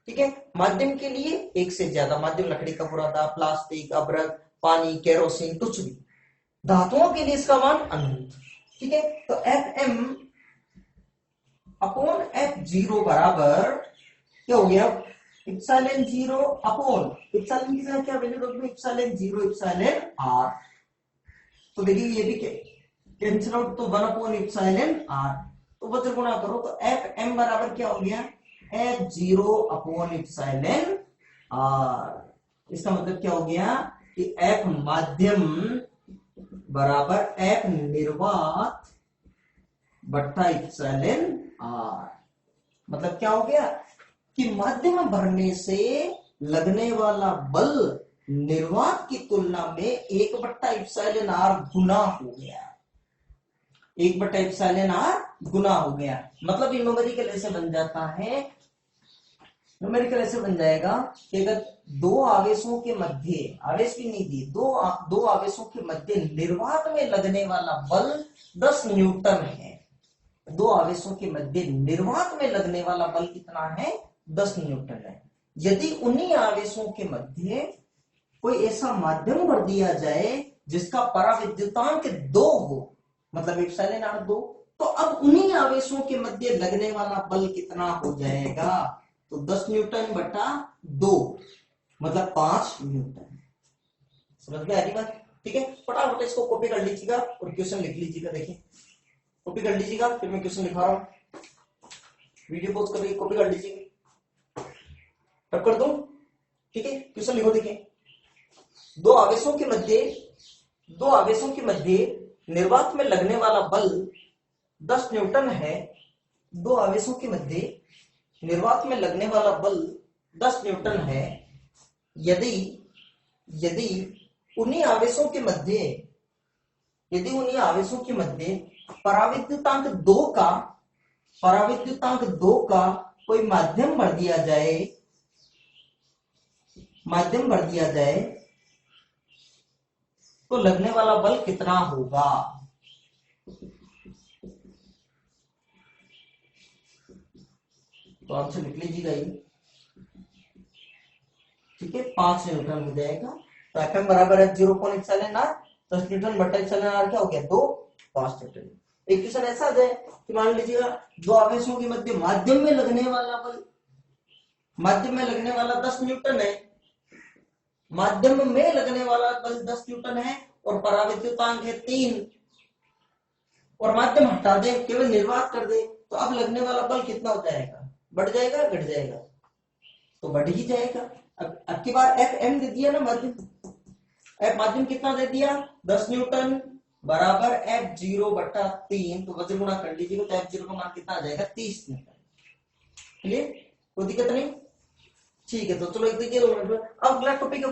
ठीक है। माध्यम के लिए 1 से ज्यादा, माध्यम लकड़ी का बुरादा, प्लास्टिक, अभ्रक, पानी, केरोसिन, कुछ भी। धातुओं के लिए इसका मान अनंत, ठीक है। तो F M upon F zero बराबर क्या हो गया, एप्सिलॉन 0 अपॉन एप्सिलॉन की जगह क्या वैल्यू रख दो, एप्सिलॉन 0 एप्सिलॉन आर। तो देखिए ये भी कैंसिल आउट, तो 1 एप्सिलॉन आर, तो वज्र गुणा करो तो एफ एम बराबर क्या हो गया, F zero upon epsilon R. इसका मतलब क्या हो गया कि एफ माध्यम बराबर एफ निर्वात बट्टा एप्सिलॉन आर। मतलब क्या हो गया कि माध्यम भरने से लगने वाला बल निर्वात की तुलना में 1/एप्सिलॉन आर गुना हो गया, 1/एप्सिलॉन आर गुना हो गया। मतलब ये न्यूमेरिकल ऐसे बन जाता है, न्यूमेरिकल ऐसे बन जाएगा कि अगर दो आवेशों के मध्य, आवेश भी नहीं दिए, दो आवेशों के मध्य निर्वात में लगने वाला बल 10 न्यूटन है। दो आवेशों के मध्य निर्वात में लगने वाला बल कितना है, 10 न्यूटन है। यदि उन्हीं आवेशों के मध्य कोई ऐसा माध्यम भर दिया जाए जिसका पराविद्युतांक 2 हो, मतलब एप्सिलॉन आर 2, तो अब उन्हीं आवेशों के मध्य लगने वाला बल कितना हो जाएगा, तो 10 न्यूटन बटा 2 मतलब 5 न्यूटन। समझ में आ रही बात, ठीक है। फटाफट इसको कॉपी कर लीजिएगा और क्वेश्चन लिख लीजिएगा। देखिए कॉपी कर लीजिएगा, फिर मैं क्वेश्चन लिखा रहा हूं, वीडियो पॉज कर रही, कॉपी कर लीजिएगा, टप कर दूं, ठीक है। क्वेश्चन लिखो, देखिए दो आवेशों के मध्य निर्वात में लगने वाला बल 10 न्यूटन है। दो आवेशों के मध्य निर्वात में लगने वाला बल 10 न्यूटन है। यदि उन्हीं आवेशों के मध्य पराविद्युतांक 2 का कोई माध्यम भर दिया जाए तो लगने वाला बल कितना होगा। तो आंसर लिख लीजिएगा ये, ठीक है, 5 न्यूटन हो जाएगा। तो एफ एम बराबर है 0.एप्सिलॉन आर, 10 न्यूटन बटा एप्सिलॉन आर क्या हो गया 2, 5 न्यूटन। एक क्वेश्चन ऐसा है कि मान लीजिएगा दो आवेशों के मध्य माध्यम में लगने वाला 10 न्यूटन है, माध्यम में लगने वाला बल 10 न्यूटन है और पराविद्युतांक है 3, और माध्यम हटा दे, केवल निर्वात कर दे, तो अब लगने वाला बल कितना हो जाएगा, बढ़ जाएगा घट जाएगा, तो बढ़ ही जाएगा। अब की बार एफ एम दे दिया ना माध्यम, एफ माध्यम कितना दे दिया 10 न्यूटन बराबर एफ जीरो बटा 3, तो वज्र गुणा कर लीजिएगा, तो एफ जीरो का मान कितना आ जाएगा 30 न्यूटन। क्लियर, कोई दिक्कत नहीं, ठीक है। तो चलो एक देखिए, अब अगला टॉपिक